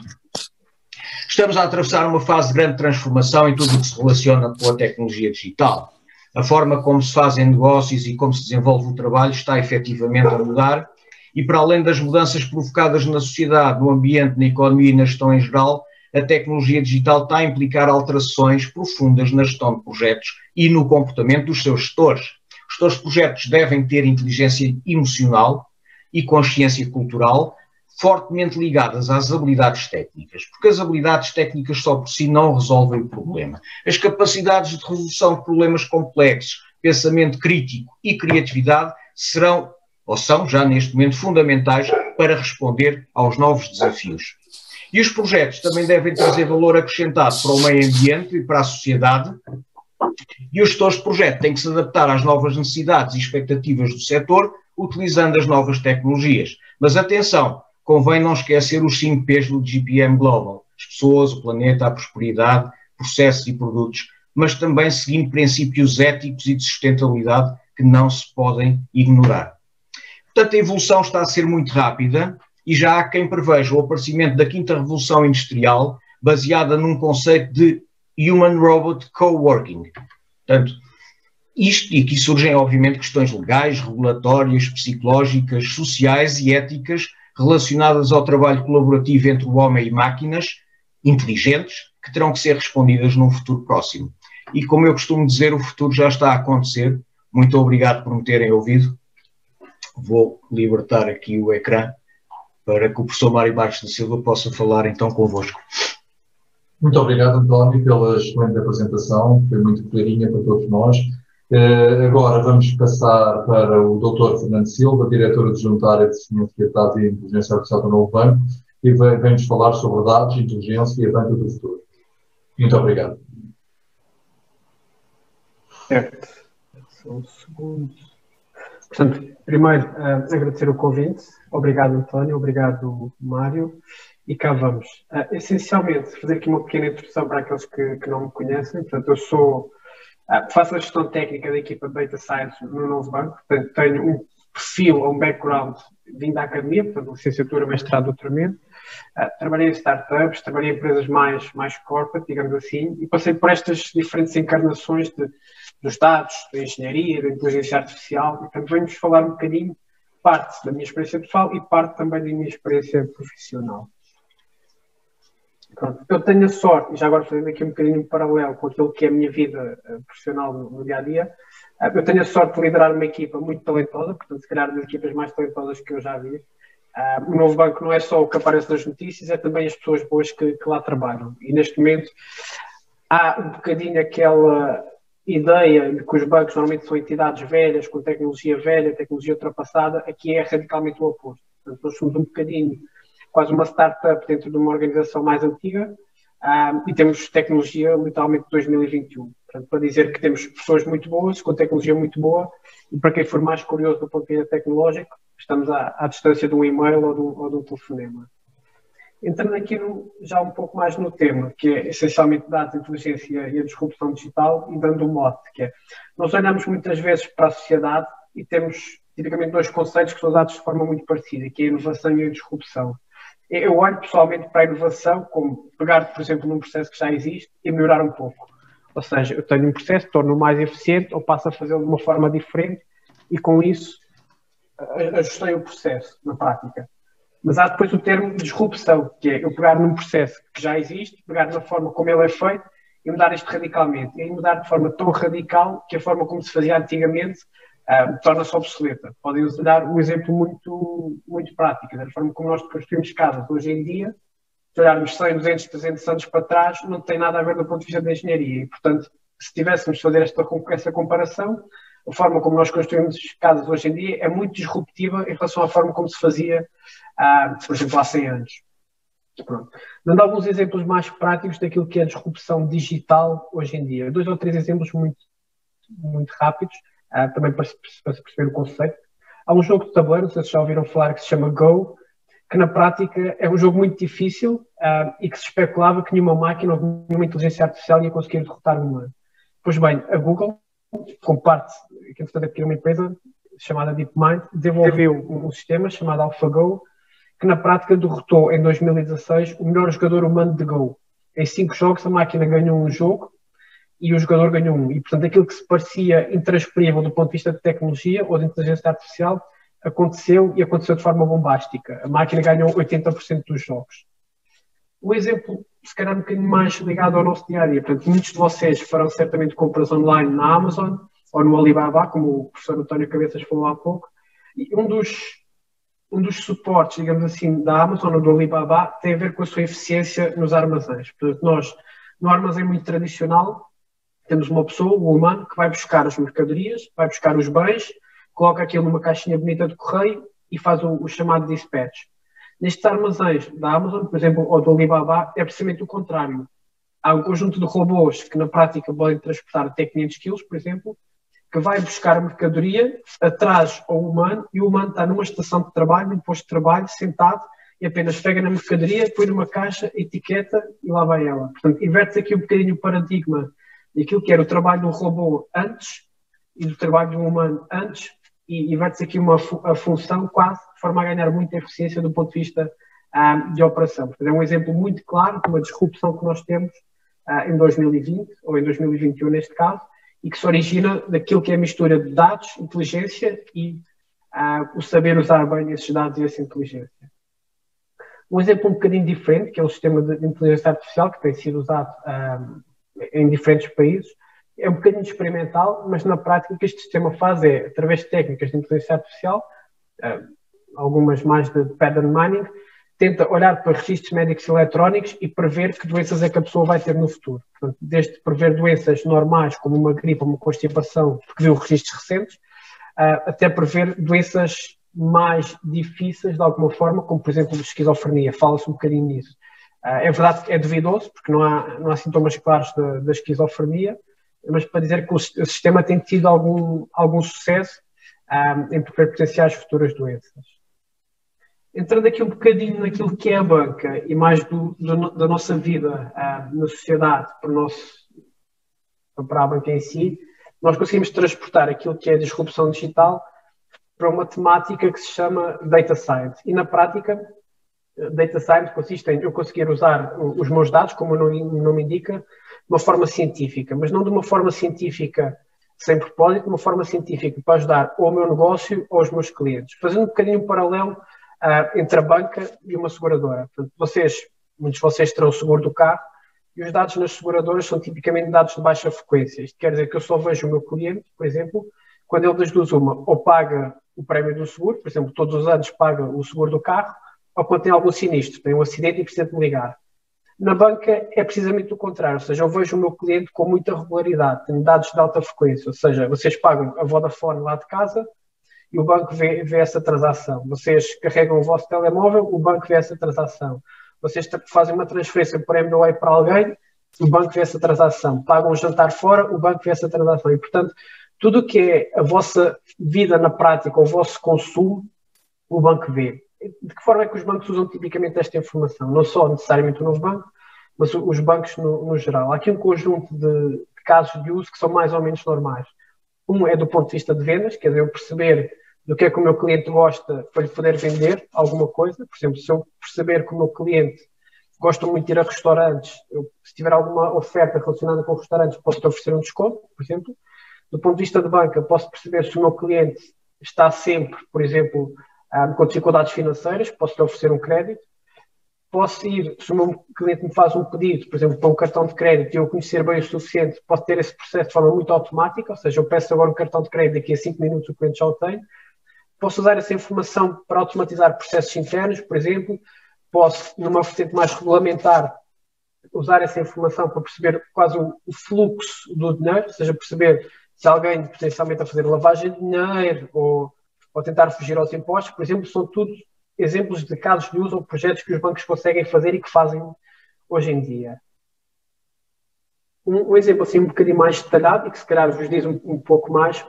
estamos a atravessar uma fase de grande transformação em tudo o que se relaciona com a tecnologia digital. A forma como se fazem negócios e como se desenvolve o trabalho está efetivamente a mudar e para além das mudanças provocadas na sociedade, no ambiente, na economia e na gestão em geral, a tecnologia digital está a implicar alterações profundas na gestão de projetos e no comportamento dos seus gestores. Os gestores de projetos devem ter inteligência emocional e consciência cultural fortemente ligadas às habilidades técnicas, porque as habilidades técnicas só por si não resolvem o problema. As capacidades de resolução de problemas complexos, pensamento crítico e criatividade serão, ou são já neste momento, fundamentais para responder aos novos desafios. E os projetos também devem trazer valor acrescentado para o meio ambiente e para a sociedade. E os gestores de projeto têm que se adaptar às novas necessidades e expectativas do setor, utilizando as novas tecnologias. Mas atenção, convém não esquecer os 5 P's do GPM Global. As pessoas, o planeta, a prosperidade, processos e produtos, mas também seguindo princípios éticos e de sustentabilidade que não se podem ignorar. Portanto, a evolução está a ser muito rápida e já há quem preveja o aparecimento da 5ª revolução industrial baseada num conceito de Human Robot Coworking. Portanto, isto, e aqui surgem obviamente questões legais, regulatórias, psicológicas, sociais e éticas relacionadas ao trabalho colaborativo entre o homem e máquinas inteligentes que terão que ser respondidas num futuro próximo. e, como eu costumo dizer, o futuro já está a acontecer. Muito obrigado por me terem ouvido. Vou libertar aqui o ecrã para que o professor Mário Marques da Silva possa falar então convosco. Muito obrigado, António, pela excelente apresentação, foi muito clarinha para todos nós. Agora vamos passar para o Dr. Fernando Silva, diretor adjunto da área de Ciência, Dados e Inteligência Artificial do Novo Banco, e vem-nos falar sobre dados, inteligência e a banca do futuro. Muito obrigado. Certo. Só um segundo. Portanto, primeiro, agradecer o convite. Obrigado, António. Obrigado, Mário. E cá vamos. Essencialmente, fazer aqui uma pequena introdução para aqueles que não me conhecem. Portanto, eu faço a gestão técnica da equipa de Data Science no Novo Banco. Portanto, tenho um perfil ou um background vindo da academia, portanto, licenciatura, mestrado, doutoramento. Trabalhei em startups, trabalhei em empresas mais corporate, digamos assim, e passei por estas diferentes encarnações dos dados, da engenharia, da inteligência artificial. E, portanto, venho-vos falar um bocadinho, parte da minha experiência pessoal e parte também da minha experiência profissional. Pronto, eu tenho a sorte, e já agora fazendo aqui um bocadinho paralelo com aquilo que é a minha vida profissional no dia-a-dia, eu tenho a sorte de liderar uma equipa muito talentosa, portanto, se calhar das equipas mais talentosas que eu já vi. O Novo Banco não é só o que aparece nas notícias, é também as pessoas boas que lá trabalham. E neste momento há um bocadinho aquela ideia de que os bancos normalmente são entidades velhas, com tecnologia velha, tecnologia ultrapassada. Aqui é radicalmente o oposto. Portanto, nós somos um bocadinho quase uma startup dentro de uma organização mais antiga e temos tecnologia literalmente de 2021. Portanto, para dizer que temos pessoas muito boas, com tecnologia muito boa, e para quem for mais curioso do ponto de vista tecnológico, estamos à distância de um e-mail ou de um telefonema. Entrando aqui já um pouco mais no tema, que é essencialmente dados, inteligência e a disrupção digital, e dando um mote, que é, nós olhamos muitas vezes para a sociedade e temos tipicamente dois conceitos que são usados de forma muito parecida, que é a inovação e a disrupção. Eu olho pessoalmente para a inovação como pegar, por exemplo, num processo que já existe e melhorar um pouco. Ou seja, eu tenho um processo, torno-o mais eficiente ou passo a fazê-lo de uma forma diferente e com isso ajustei o processo na prática. Mas há depois o termo de disrupção, que é eu pegar num processo que já existe, pegar na forma como ele é feito e mudar isto radicalmente. E mudar de forma tão radical que a forma como se fazia antigamente torna-se obsoleta. Podem usar um exemplo muito prático, da forma como nós construímos casas hoje em dia, se olharmos 100, 200, 300 anos para trás, não tem nada a ver do ponto de vista da engenharia. E, portanto, se tivéssemos de fazer essa comparação, a forma como nós construímos casas hoje em dia é muito disruptiva em relação à forma como se fazia, por exemplo, há 100 anos. Pronto. Dando alguns exemplos mais práticos daquilo que é a disrupção digital hoje em dia. 2 ou 3 exemplos muito rápidos, também para se perceber o conceito. Há um jogo de tabuleiro, não sei se já ouviram falar, que se chama Go, que na prática é um jogo muito difícil e que se especulava que nenhuma máquina ou nenhuma inteligência artificial ia conseguir derrotar o humano. Pois bem, a Google, como parte, que é uma empresa chamada DeepMind, desenvolveu um sistema chamado AlphaGo, que na prática derrotou em 2016 o melhor jogador humano de Go. Em 5 jogos a máquina ganhou um jogo e o jogador ganhou um. E portanto aquilo que se parecia intransponível do ponto de vista de tecnologia ou de inteligência artificial aconteceu e aconteceu de forma bombástica. A máquina ganhou 80% dos jogos. Um exemplo, se calhar um bocadinho mais ligado ao nosso dia-a-dia. Portanto, muitos de vocês farão certamente compras online na Amazon ou no Alibaba, como o professor António Cabeças falou há pouco. E um dos suportes, digamos assim, da Amazon ou do Alibaba tem a ver com a sua eficiência nos armazéns. Portanto, nós, no armazém muito tradicional, temos uma pessoa, um humano, que vai buscar as mercadorias, vai buscar os bens, coloca aquilo numa caixinha bonita de correio e faz o chamado dispatch. Nestes armazéns da Amazon, por exemplo, ou do Alibaba, é precisamente o contrário. Há um conjunto de robôs que, na prática, podem transportar até 500 quilos, por exemplo, que vai buscar a mercadoria atrás ao humano e o humano está numa estação de trabalho, num posto de trabalho, sentado e apenas pega na mercadoria, põe numa caixa, etiqueta e lá vai ela. Portanto, inverte-se aqui um bocadinho o paradigma daquilo que era o trabalho de um robô antes e do trabalho de um humano antes e inverte-se aqui a função quase de forma a ganhar muita eficiência do ponto de vista de operação. Portanto, é um exemplo muito claro de uma disrupção que nós temos em 2020 ou em 2021 neste caso, e que se origina daquilo que é a mistura de dados, inteligência e o saber usar bem esses dados e essa inteligência. Um exemplo um bocadinho diferente, que é o sistema de inteligência artificial, que tem sido usado em diferentes países, É um bocadinho experimental, mas na prática o que este sistema faz é, através de técnicas de inteligência artificial, algumas mais de pattern mining, tenta olhar para registros médicos eletrónicos e prever que doenças é que a pessoa vai ter no futuro. Portanto, desde prever doenças normais, como uma gripe ou uma constipação, porque viu registros recentes, até prever doenças mais difíceis, de alguma forma, como, por exemplo, a esquizofrenia. Fala-se um bocadinho nisso. É verdade que é duvidoso, porque não há sintomas claros da esquizofrenia, mas para dizer que o sistema tem tido algum sucesso em prever potenciais futuras doenças. Entrando aqui um bocadinho naquilo que é a banca e mais da nossa vida na sociedade para a banca em si, nós conseguimos transportar aquilo que é a disrupção digital para uma temática que se chama Data Science. E na prática, Data Science consiste em eu conseguir usar os meus dados, como o nome indica, de uma forma científica, mas não de uma forma científica sem propósito, de uma forma científica para ajudar ou o meu negócio ou os meus clientes. Fazendo um bocadinho um paralelo entre a banca e uma seguradora. Portanto, muitos de vocês terão o seguro do carro e os dados nas seguradoras são tipicamente dados de baixa frequência. Isto quer dizer que eu só vejo o meu cliente, por exemplo, quando ele das duas uma, ou paga o prémio do seguro, por exemplo, todos os anos paga o seguro do carro, ou quando tem algum sinistro, tem um acidente e precisa de me ligar. Na banca é precisamente o contrário, ou seja, eu vejo o meu cliente com muita regularidade, tenho dados de alta frequência, ou seja, vocês pagam a Vodafone lá de casa e o banco vê essa transação. Vocês carregam o vosso telemóvel, o banco vê essa transação. Vocês fazem uma transferência por MBWay para alguém, o banco vê essa transação. Pagam um jantar fora, o banco vê essa transação. E, portanto, tudo o que é a vossa vida na prática, o vosso consumo, o banco vê. De que forma é que os bancos usam tipicamente esta informação? Não só necessariamente o novo banco, mas os bancos no geral. Há aqui um conjunto de casos de uso que são mais ou menos normais. Um é do ponto de vista de vendas, quer dizer, eu perceber do que é que o meu cliente gosta para lhe poder vender alguma coisa. Por exemplo, se eu perceber que o meu cliente gosta muito de ir a restaurantes, se tiver alguma oferta relacionada com restaurantes, posso te oferecer um desconto, por exemplo. Do ponto de vista de banca, posso perceber se o meu cliente está sempre, por exemplo, com dificuldades financeiras, posso-lhe oferecer um crédito. Posso ir, se o meu cliente me faz um pedido, por exemplo, para um cartão de crédito e eu conhecer bem o suficiente, posso ter esse processo de forma muito automática, ou seja, eu peço agora um cartão de crédito, daqui a 5 minutos o cliente já o tem. Posso usar essa informação para automatizar processos internos, por exemplo. Posso, numa vertente mais regulamentar, usar essa informação para perceber quase o fluxo do dinheiro, ou seja, perceber se alguém potencialmente a fazer lavagem de dinheiro ou tentar fugir aos impostos, por exemplo, são tudo exemplos de casos de uso ou projetos que os bancos conseguem fazer e que fazem hoje em dia. Um exemplo assim um bocadinho mais detalhado e que se calhar vos diz um pouco mais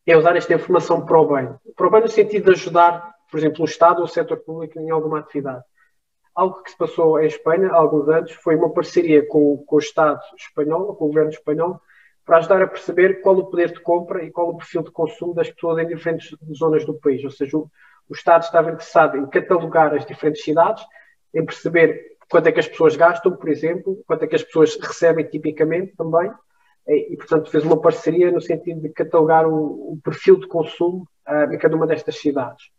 é usar esta informação para o bem. Para o bem no sentido de ajudar, por exemplo, o Estado ou o setor público em alguma atividade. Algo que se passou em Espanha há alguns anos foi uma parceria com o Estado espanhol, com o governo espanhol, para ajudar a perceber qual o poder de compra e qual o perfil de consumo das pessoas em diferentes zonas do país. Ou seja, o Estado estava interessado em catalogar as diferentes cidades, em perceber quanto é que as pessoas gastam, por exemplo, quanto é que as pessoas recebem tipicamente também, e portanto fez uma parceria no sentido de catalogar o perfil de consumo em cada uma destas cidades.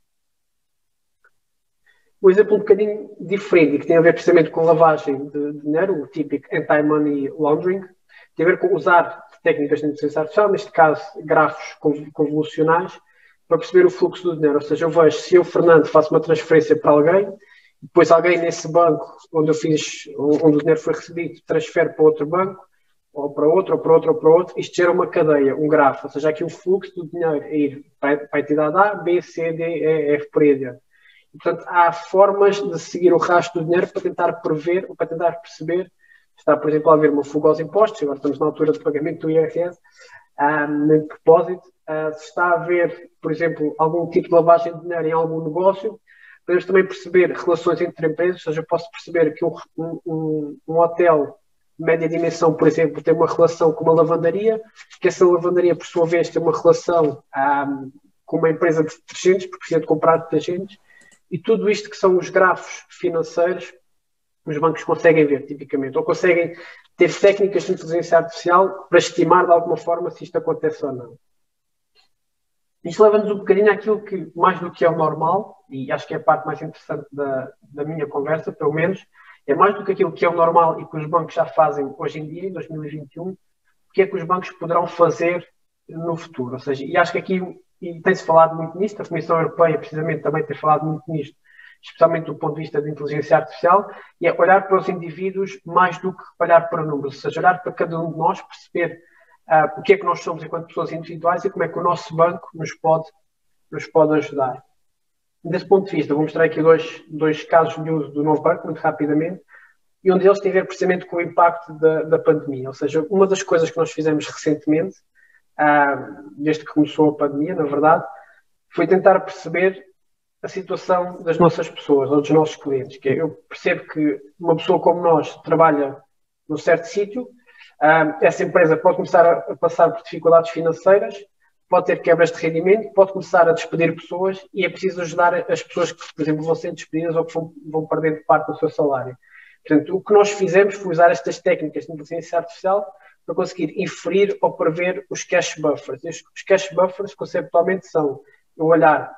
Um exemplo um bocadinho diferente e que tem a ver precisamente com lavagem de dinheiro, o típico anti-money laundering, tem a ver com usar técnicas de inteligência artificial, neste caso grafos convolucionais, para perceber o fluxo do dinheiro. Ou seja, eu vejo se eu, Fernando, faço uma transferência para alguém, depois alguém nesse banco onde o dinheiro foi recebido, transfere para outro banco, ou para outro, ou para outro, ou para outro, isto gera uma cadeia, um grafo, ou seja, aqui o fluxo do dinheiro é ir para a entidade A, B, C, D, E, F, por aí adiante. E, portanto, há formas de seguir o rastro do dinheiro para tentar prever, ou para tentar perceber, está, por exemplo, a haver uma fuga aos impostos, agora estamos na altura de pagamento do IRS, nem de propósito, se está a haver, por exemplo, algum tipo de lavagem de dinheiro em algum negócio, podemos também perceber relações entre empresas, ou seja, eu posso perceber que um hotel de média dimensão, por exemplo, tem uma relação com uma lavandaria, que essa lavandaria, por sua vez, tem uma relação com uma empresa de detergentes, porque precisa de comprar detergentes, e tudo isto que são os grafos financeiros, os bancos conseguem ver, tipicamente, ou conseguem ter técnicas de inteligência artificial para estimar, de alguma forma, se isto acontece ou não. Isto leva-nos um bocadinho àquilo que, mais do que é o normal, e acho que é a parte mais interessante da minha conversa, pelo menos, é mais do que aquilo que é o normal e que os bancos já fazem hoje em dia, em 2021, que é que os bancos poderão fazer no futuro. Ou seja, e acho que aqui, e tem-se falado muito nisto, a Comissão Europeia precisamente também tem falado muito nisto, especialmente do ponto de vista da inteligência artificial, e é olhar para os indivíduos mais do que olhar para números, ou seja, olhar para cada um de nós, perceber o que é que nós somos enquanto pessoas individuais e como é que o nosso banco nos pode ajudar. Desse ponto de vista, vou mostrar aqui dois casos de uso do novo banco, muito rapidamente, e um deles tem a ver precisamente com o impacto da pandemia. Ou seja, uma das coisas que nós fizemos recentemente, desde que começou a pandemia, na verdade, foi tentar perceber a situação das nossas pessoas ou dos nossos clientes. Que eu percebo que uma pessoa como nós trabalha num certo sítio, essa empresa pode começar a passar por dificuldades financeiras, pode ter quebras de rendimento, pode começar a despedir pessoas e é preciso ajudar as pessoas que, por exemplo, vão ser despedidas ou que vão perdendo parte do seu salário. Portanto, o que nós fizemos foi usar estas técnicas de inteligência artificial para conseguir inferir ou prever os cash buffers. Os cash buffers, conceptualmente, são eu olhar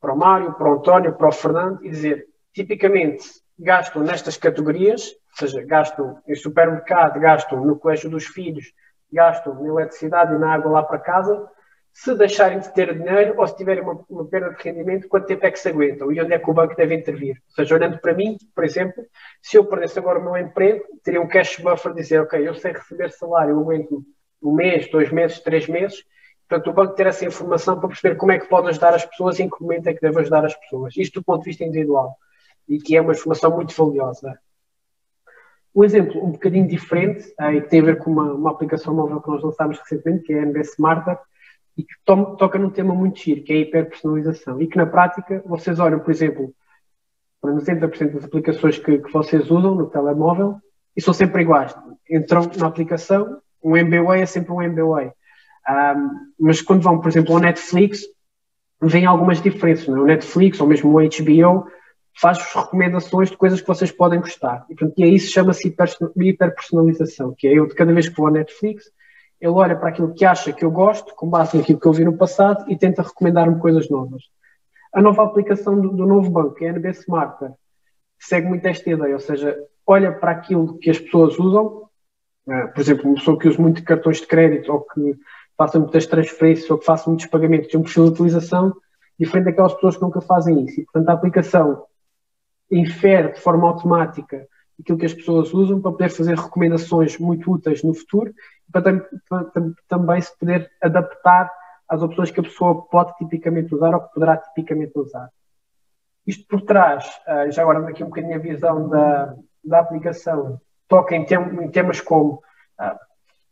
para o Mário, para o António, para o Fernando e dizer, tipicamente, gastam nestas categorias, ou seja, gastam em supermercado, gastam no colégio dos filhos, gastam na eletricidade e na água lá para casa. Se deixarem de ter dinheiro ou se tiverem uma perda de rendimento, quanto tempo é que se aguentam e onde é que o banco deve intervir? Ou seja, olhando para mim, por exemplo, se eu perdesse agora o meu emprego, teria um cash buffer de dizer, ok, eu sei receber salário, eu aguento um mês, 2 meses, 3 meses. Portanto, o banco ter essa informação para perceber como é que pode ajudar as pessoas e em que momento é que deve ajudar as pessoas. Isto do ponto de vista individual. E que é uma informação muito valiosa. Um exemplo um bocadinho diferente, e que tem a ver com uma aplicação móvel que nós lançámos recentemente, que é a NB Smarter, e que toca num tema muito giro, que é a hiperpersonalização. E que na prática, vocês olham, por exemplo, para 90% das aplicações que vocês usam no telemóvel, e são sempre iguais. Entram na aplicação, um MBWay é sempre um MBWay. Mas quando vão, por exemplo, ao Netflix, vêm algumas diferenças. Não é? O Netflix, ou mesmo o HBO, faz recomendações de coisas que vocês podem gostar. E, portanto, e aí se chama-se hiperpersonalização, que é eu, de cada vez que vou ao Netflix, ele olha para aquilo que acha que eu gosto, com base naquilo que eu vi no passado, e tenta recomendar-me coisas novas. A nova aplicação do novo banco, que é a NB Smarter, segue muito esta ideia, ou seja, olha para aquilo que as pessoas usam, por exemplo, uma pessoa que usa muito cartões de crédito, ou que faça muitas transferências, ou que faça muitos pagamentos, tem um perfil de utilização diferente daquelas pessoas que nunca fazem isso. E, portanto, a aplicação infere de forma automática aquilo que as pessoas usam para poder fazer recomendações muito úteis no futuro e para também se poder adaptar às opções que a pessoa pode tipicamente usar ou que poderá tipicamente usar. Isto por trás, já agora daqui um bocadinho a visão da aplicação, toca em temas como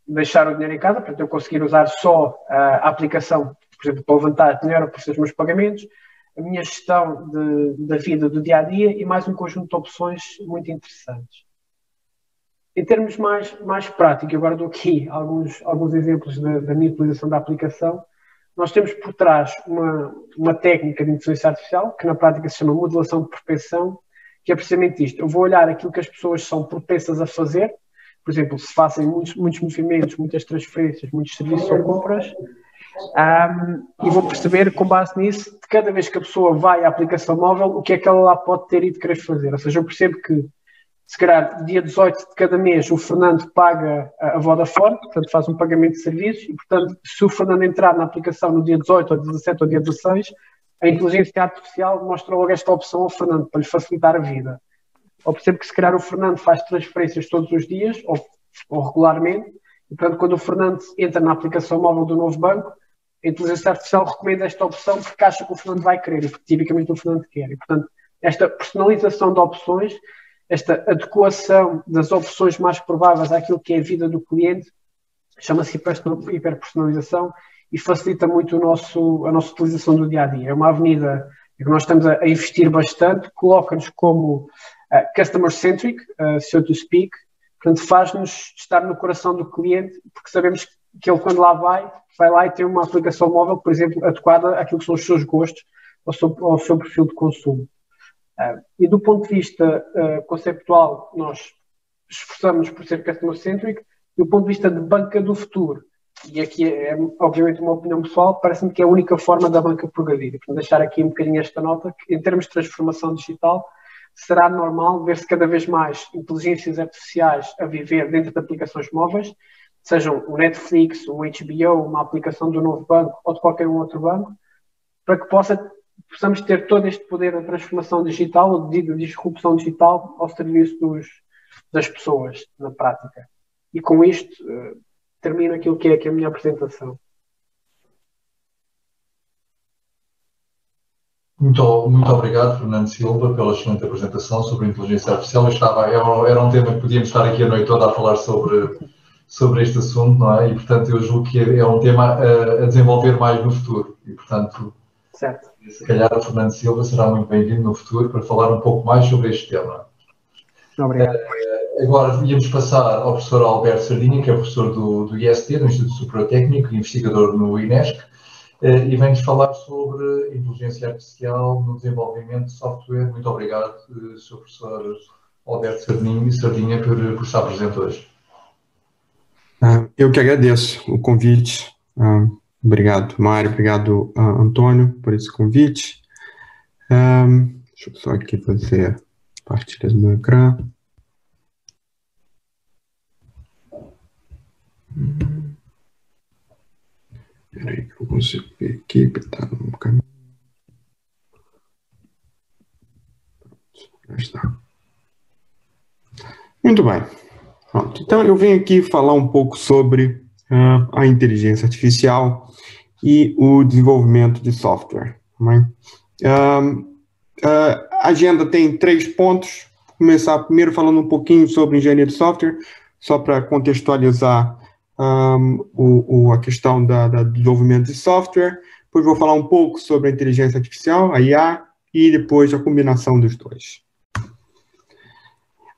deixar o dinheiro em casa, portanto eu conseguir usar só a aplicação, por exemplo, para levantar dinheiro para fazer os meus pagamentos, a minha gestão da vida do dia-a-dia e mais um conjunto de opções muito interessantes. Em termos mais práticos, agora dou aqui alguns exemplos da minha utilização da aplicação. Nós temos por trás uma técnica de inteligência artificial, que na prática se chama modelação de propensão, que é precisamente isto. Eu vou olhar aquilo que as pessoas são propensas a fazer, por exemplo, se fazem muitos movimentos, muitas transferências, muitos serviços ou compras, e vou perceber, com base nisso, de cada vez que a pessoa vai à aplicação móvel, o que é que ela lá pode ter e de querer fazer. Ou seja, eu percebo que, se calhar, dia 18 de cada mês, o Fernando paga a Vodafone, portanto, faz um pagamento de serviços, e, portanto, se o Fernando entrar na aplicação no dia 18, ou 17, ou dia 16, a inteligência artificial mostra logo esta opção ao Fernando, para lhe facilitar a vida. Ou percebo que, se calhar, o Fernando faz transferências todos os dias, ou regularmente, e, portanto, quando o Fernando entra na aplicação móvel do novo banco, a inteligência artificial recomenda esta opção porque acha que o Fernando vai querer, e porque tipicamente o Fernando quer. E, portanto, esta personalização de opções, esta adequação das opções mais prováveis àquilo que é a vida do cliente, chama-se hiperpersonalização e facilita muito a nossa utilização do dia-a-dia. É uma avenida em que nós estamos a investir bastante, coloca-nos como customer-centric, so to speak, portanto faz-nos estar no coração do cliente, porque sabemos que ele, quando lá vai lá e tem uma aplicação móvel, por exemplo, adequada àquilo que são os seus gostos, ao seu perfil de consumo. E do ponto de vista conceptual, nós esforçamos por ser customer-centric. Do ponto de vista de banca do futuro, e aqui é obviamente uma opinião pessoal, parece-me que é a única forma da banca progredir. Portanto, deixar aqui um bocadinho esta nota, que em termos de transformação digital, será normal ver-se cada vez mais inteligências artificiais a viver dentro de aplicações móveis, sejam o Netflix, o HBO, uma aplicação do novo banco ou de qualquer outro banco, para que possamos ter todo este poder da transformação digital ou de disrupção digital ao serviço das pessoas, na prática. E com isto, termino aquilo que é a minha apresentação. Muito obrigado, Fernando Silva, pela excelente apresentação sobre a inteligência artificial. Era um tema que podíamos estar aqui a noite toda a falar sobre este assunto, não é? E, portanto, eu julgo que é um tema a desenvolver mais no futuro. E, portanto, certo. Se calhar o Fernando Silva será muito bem-vindo no futuro para falar um pouco mais sobre este tema. Obrigado. Agora íamos passar ao professor Alberto Sardinha, que é professor do IST, do Instituto Superior Técnico, e investigador no INESC, e vem-nos falar sobre inteligência artificial no desenvolvimento de software. Muito obrigado, Sr. Professor Alberto Sardinha, por estar presente hoje. Eu que agradeço o convite. Obrigado, Mário. Obrigado, Antônio, por esse convite. Deixa eu só aqui fazer a partilha do meu ecrã. Espera aí que eu consigo ver aqui, está no caminho. Já está. Muito bem. Pronto. Então, eu venho aqui falar um pouco sobre a inteligência artificial e o desenvolvimento de software. A agenda tem 3 pontos. Vou começar primeiro falando um pouquinho sobre engenharia de software, só para contextualizar a questão do desenvolvimento de software. Depois vou falar um pouco sobre a inteligência artificial, a IA, e depois a combinação dos dois.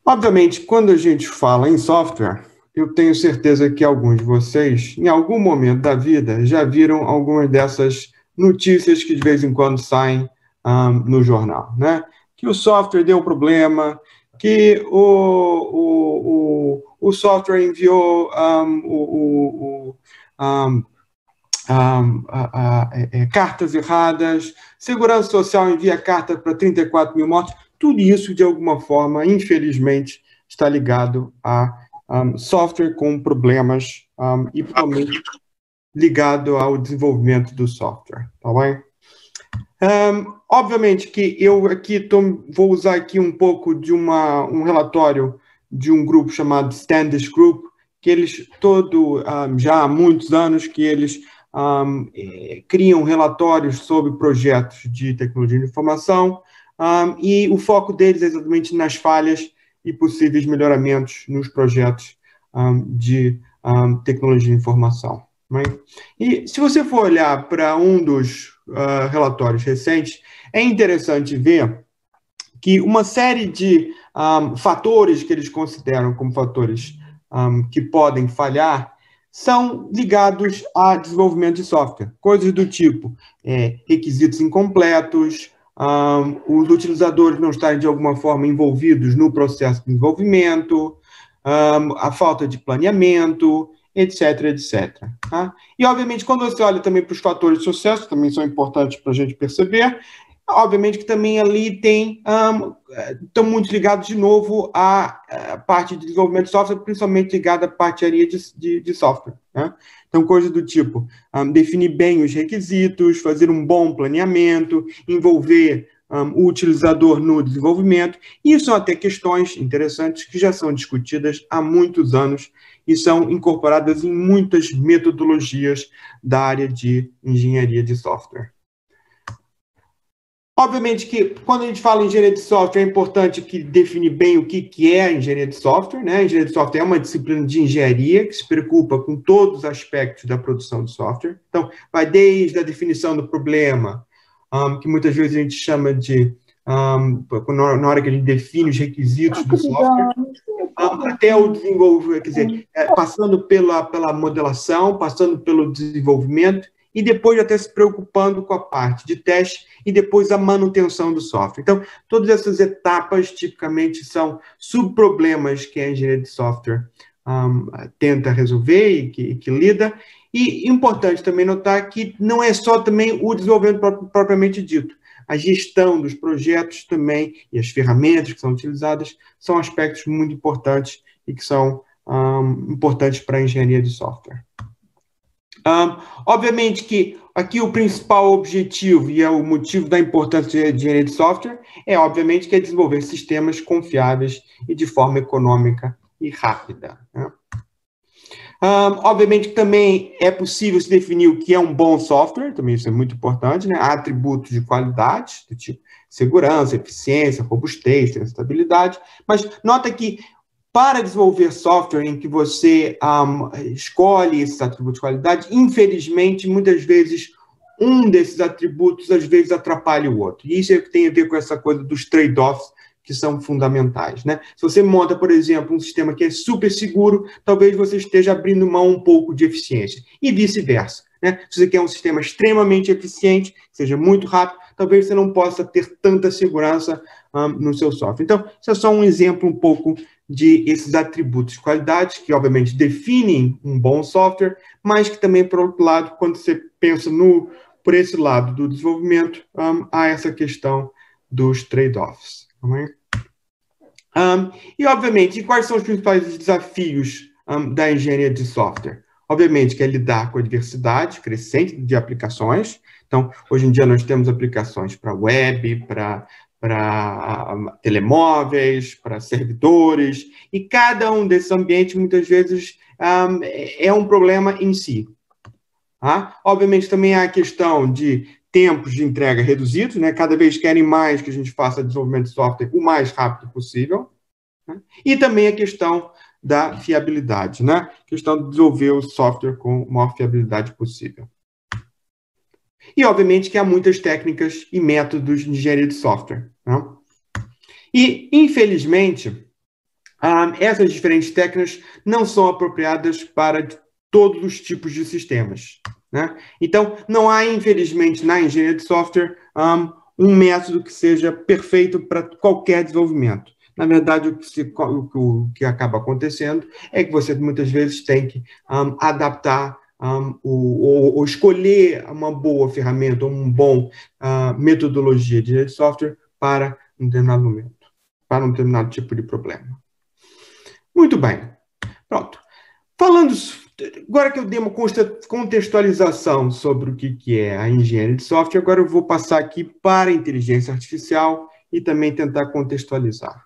Obviamente, quando a gente fala em software, eu tenho certeza que alguns de vocês, em algum momento da vida, já viram algumas dessas notícias que de vez em quando saem no jornal, né? Que o software deu problema, que o software enviou cartas erradas, Segurança Social envia carta para 34 mil mortos. Tudo isso, de alguma forma, infelizmente, está ligado a software com problemas e, principalmente, ligado ao desenvolvimento do software. Tá bem? Obviamente que eu aqui vou usar aqui um pouco de um relatório de um grupo chamado Standish Group, que eles já há muitos anos que eles criam relatórios sobre projetos de tecnologia de informação, e o foco deles é exatamente nas falhas e possíveis melhoramentos nos projetos de tecnologia de informação. Right? E se você for olhar para um dos relatórios recentes, é interessante ver que uma série de fatores que eles consideram como fatores que podem falhar são ligados a desenvolvimento de software. Coisas do tipo requisitos incompletos, os utilizadores não estarem de alguma forma envolvidos no processo de desenvolvimento, a falta de planeamento, etc, etc. Tá? E, obviamente, quando você olha também para os fatores de sucesso, também são importantes para a gente perceber, obviamente que também ali estão muito ligados, de novo, à parte de desenvolvimento de software, principalmente ligada à parte de software. Né? Então, coisas do tipo, definir bem os requisitos, fazer um bom planeamento, envolver o utilizador no desenvolvimento. E são até questões interessantes que já são discutidas há muitos anos e são incorporadas em muitas metodologias da área de engenharia de software. Obviamente que, quando a gente fala em engenharia de software, é importante que definir bem o que é a engenharia de software. Né? A engenharia de software é uma disciplina de engenharia que se preocupa com todos os aspectos da produção de software. Então, vai desde a definição do problema, que muitas vezes a gente chama de, na hora que a gente define os requisitos do software, até o desenvolvimento, quer dizer, passando pela modelação, passando pelo desenvolvimento, e depois até se preocupando com a parte de teste e depois a manutenção do software. Então, todas essas etapas, tipicamente, são subproblemas que a engenharia de software tenta resolver e que lida. E importante também notar que não é só também o desenvolvimento propriamente dito. A gestão dos projetos também e as ferramentas que são utilizadas são aspectos muito importantes e que são importantes para a engenharia de software. Obviamente que aqui o principal objetivo e é o motivo da importância de engenharia de software obviamente, que é desenvolver sistemas confiáveis e de forma econômica e rápida, né? Obviamente que também é possível se definir o que é um bom software, também isso é muito importante, né? Há atributos de qualidade, do tipo segurança, eficiência, robustez, testabilidade, mas nota que para desenvolver software em que você escolhe esses atributos de qualidade, infelizmente, muitas vezes, um desses atributos, às vezes, atrapalha o outro. E isso é o que tem a ver com essa coisa dos trade-offs, que são fundamentais, né? Se você monta, por exemplo, um sistema que é super seguro, talvez você esteja abrindo mão um pouco de eficiência. E vice-versa, né? Se você quer um sistema extremamente eficiente, que seja muito rápido, talvez você não possa ter tanta segurança no seu software. Então, isso é só um exemplo um pouco de esses atributos de qualidade, que obviamente definem um bom software, mas que também, por outro lado, quando você pensa por esse lado do desenvolvimento, há essa questão dos trade-offs. E, obviamente, quais são os principais desafios da engenharia de software? Obviamente que é lidar com a diversidade crescente de aplicações. Então, hoje em dia nós temos aplicações para web, para telemóveis, para servidores, e cada um desses ambientes, muitas vezes, é um problema em si. Obviamente, também há a questão de tempos de entrega reduzidos, né? Cada vez querem mais que a gente faça desenvolvimento de software o mais rápido possível, né? E também a questão da fiabilidade, né? A questão de desenvolver o software com a maior fiabilidade possível. E, obviamente, que há muitas técnicas e métodos de engenharia de software, né? E, infelizmente, essas diferentes técnicas não são apropriadas para todos os tipos de sistemas, né? Então, não há, infelizmente, na engenharia de software, um método que seja perfeito para qualquer desenvolvimento. Na verdade, o que acaba acontecendo é que você, muitas vezes, tem que adaptar ou escolher uma boa ferramenta ou uma boa metodologia de engenharia de software para um determinado momento, para um determinado tipo de problema. Muito bem. Pronto. Falando, agora que eu dei uma contextualização sobre o que é a engenharia de software, agora eu vou passar aqui para a inteligência artificial e também tentar contextualizar.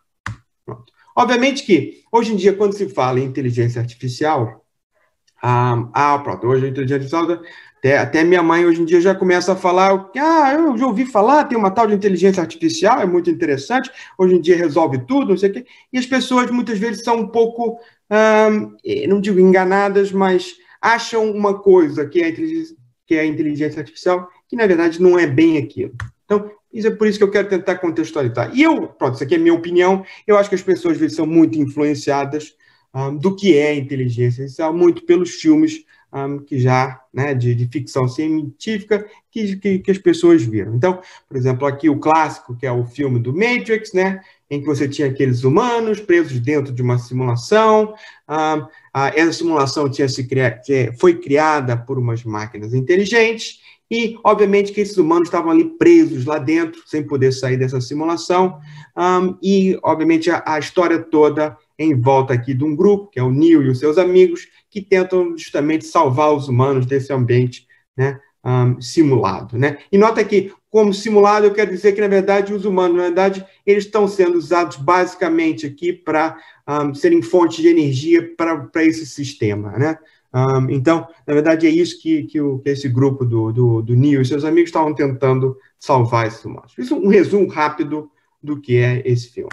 Pronto. Obviamente que, hoje em dia, quando se fala em inteligência artificial, pronto, hoje a inteligência artificial, até minha mãe hoje em dia já começa a falar, eu já ouvi falar, tem uma tal de inteligência artificial, é muito interessante, hoje em dia resolve tudo, não sei o quê, e as pessoas muitas vezes são um pouco, não digo enganadas, mas acham uma coisa que é a inteligência artificial, que na verdade não é bem aquilo. Então, isso é por isso que eu quero tentar contextualizar. E pronto, isso aqui é a minha opinião, eu acho que as pessoas às vezes são muito influenciadas do que é inteligência artificial, muito pelos filmes que já, né, de ficção científica que as pessoas viram. Então, por exemplo, aqui o clássico, que é o filme do Matrix, né, em que você tinha aqueles humanos presos dentro de uma simulação. Essa simulação foi criada por umas máquinas inteligentes e, obviamente, que esses humanos estavam ali presos lá dentro, sem poder sair dessa simulação. E, obviamente, a história toda em volta aqui de um grupo, que é o Neo e os seus amigos, que tentam justamente salvar os humanos desse ambiente, né, simulado, né? E nota que, como simulado, eu quero dizer que, na verdade, os humanos, na verdade, eles estão sendo usados basicamente aqui para serem fonte de energia para esse sistema, né? Então, na verdade, é isso que esse grupo do Neo e seus amigos estavam tentando salvar esses humanos. Isso é um resumo rápido do que é esse filme.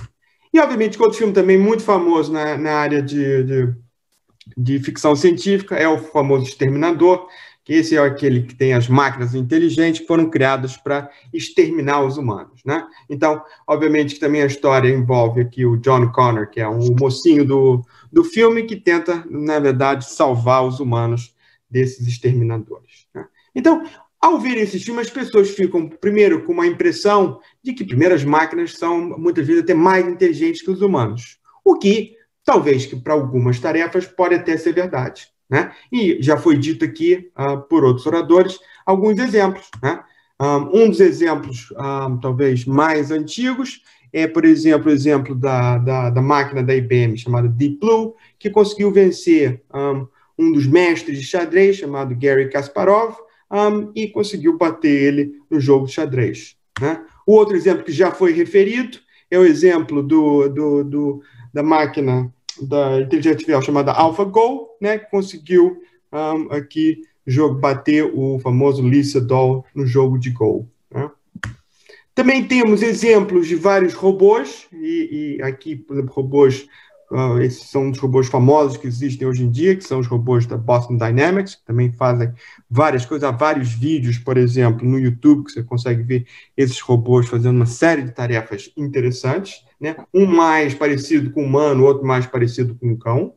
E, obviamente, outro filme também muito famoso na área de ficção científica é o famoso Exterminador, que esse é aquele que tem as máquinas inteligentes que foram criadas para exterminar os humanos, né? Então, obviamente, que também a história envolve aqui o John Connor, que é um mocinho do filme que tenta, na verdade, salvar os humanos desses exterminadores, né? Então, ao ver esse filme, as pessoas ficam, primeiro, com uma impressão de que, primeiro, as máquinas são, muitas vezes, até mais inteligentes que os humanos. O que, talvez, que para algumas tarefas, pode até ser verdade, né? E já foi dito aqui, por outros oradores, alguns exemplos, né? Um dos exemplos, talvez, mais antigos é, por exemplo, o exemplo da máquina da IBM chamada Deep Blue, que conseguiu vencer um dos mestres de xadrez, chamado Garry Kasparov, e conseguiu bater ele no jogo de xadrez, né? O outro exemplo que já foi referido é o exemplo da máquina da inteligência artificial chamada AlphaGo, né, que conseguiu aqui bater o famoso Lee Sedol no jogo de Go, né? Também temos exemplos de vários robôs, e aqui, por exemplo, robôs, esses são os robôs famosos que existem hoje em dia, que são os robôs da Boston Dynamics, que também fazem várias coisas. Há vários vídeos, por exemplo, no YouTube, que você consegue ver esses robôs fazendo uma série de tarefas interessantes, né? Um mais parecido com o humano, outro mais parecido com o cão.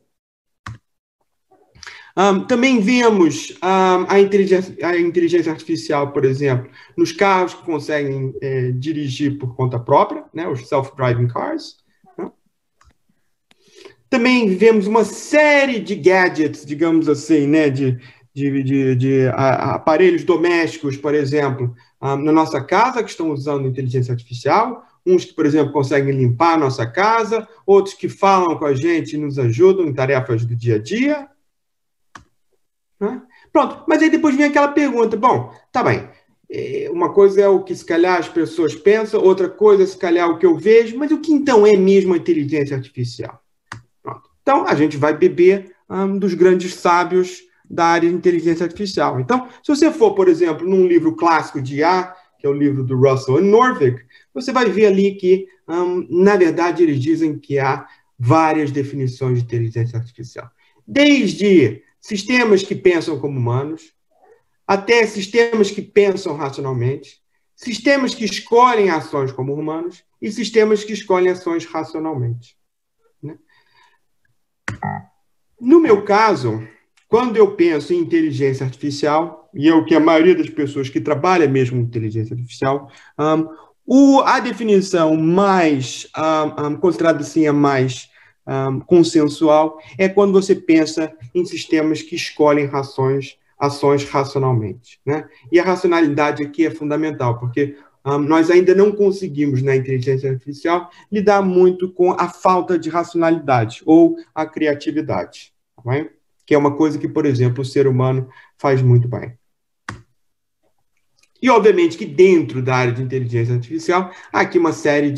Também vemos a inteligência artificial, por exemplo, nos carros que conseguem dirigir por conta própria, né, os self-driving cars, né? Também vemos uma série de gadgets, digamos assim, né, de aparelhos domésticos, por exemplo, na nossa casa, que estão usando inteligência artificial. Uns que, por exemplo, conseguem limpar a nossa casa, outros que falam com a gente e nos ajudam em tarefas do dia a dia. Pronto, mas aí depois vem aquela pergunta, bom, tá bem, uma coisa é o que se calhar as pessoas pensam, outra coisa é se calhar o que eu vejo, mas o que então é mesmo a inteligência artificial? Pronto. Então, a gente vai beber dos grandes sábios da área de inteligência artificial. Então, se você for, por exemplo, num livro clássico de IA, que é o livro do Russell e Norvig, você vai ver ali que, na verdade, eles dizem que há várias definições de inteligência artificial. Desde sistemas que pensam como humanos, até sistemas que pensam racionalmente, sistemas que escolhem ações como humanos e sistemas que escolhem ações racionalmente, né? No meu caso, quando eu penso em inteligência artificial, e é o que a maioria das pessoas que trabalham mesmo com inteligência artificial, a definição mais, considerada assim, a mais consensual, é quando você pensa em sistemas que escolhem ações racionalmente, né? E a racionalidade aqui é fundamental, porque nós ainda não conseguimos, na inteligência artificial, lidar muito com a falta de racionalidade ou a criatividade, tá bem? Que é uma coisa que, por exemplo, o ser humano faz muito bem. E, obviamente, que dentro da área de inteligência artificial, há aqui uma série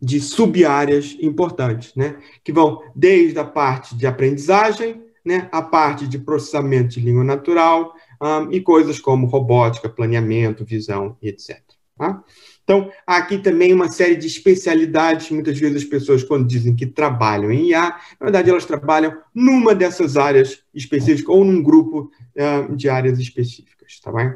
de sub-áreas importantes, né? Que vão desde a parte de aprendizagem, né, a parte de processamento de língua natural, e coisas como robótica, planeamento, visão, e etc. Tá? Então, há aqui também uma série de especialidades. Muitas vezes as pessoas, quando dizem que trabalham em IA, na verdade, elas trabalham numa dessas áreas específicas ou num grupo de áreas específicas, tá bem?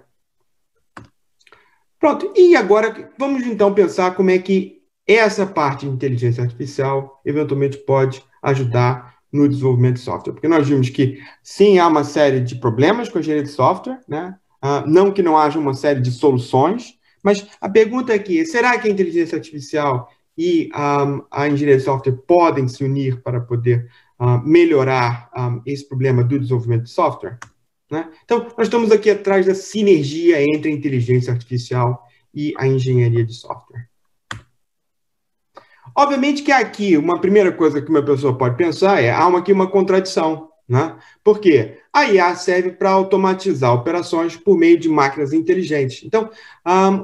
Pronto, e agora vamos então pensar como é que essa parte de inteligência artificial eventualmente pode ajudar no desenvolvimento de software. Porque nós vimos que, sim, há uma série de problemas com a engenharia de software, né? Não que não haja uma série de soluções, mas a pergunta aqui é, será que a inteligência artificial e a engenharia de software podem se unir para poder melhorar esse problema do desenvolvimento de software? Né? Então, nós estamos aqui atrás da sinergia entre a inteligência artificial e a engenharia de software. Obviamente que aqui, uma primeira coisa que uma pessoa pode pensar há aqui uma contradição, né? Por quê? A IA serve para automatizar operações por meio de máquinas inteligentes. Então,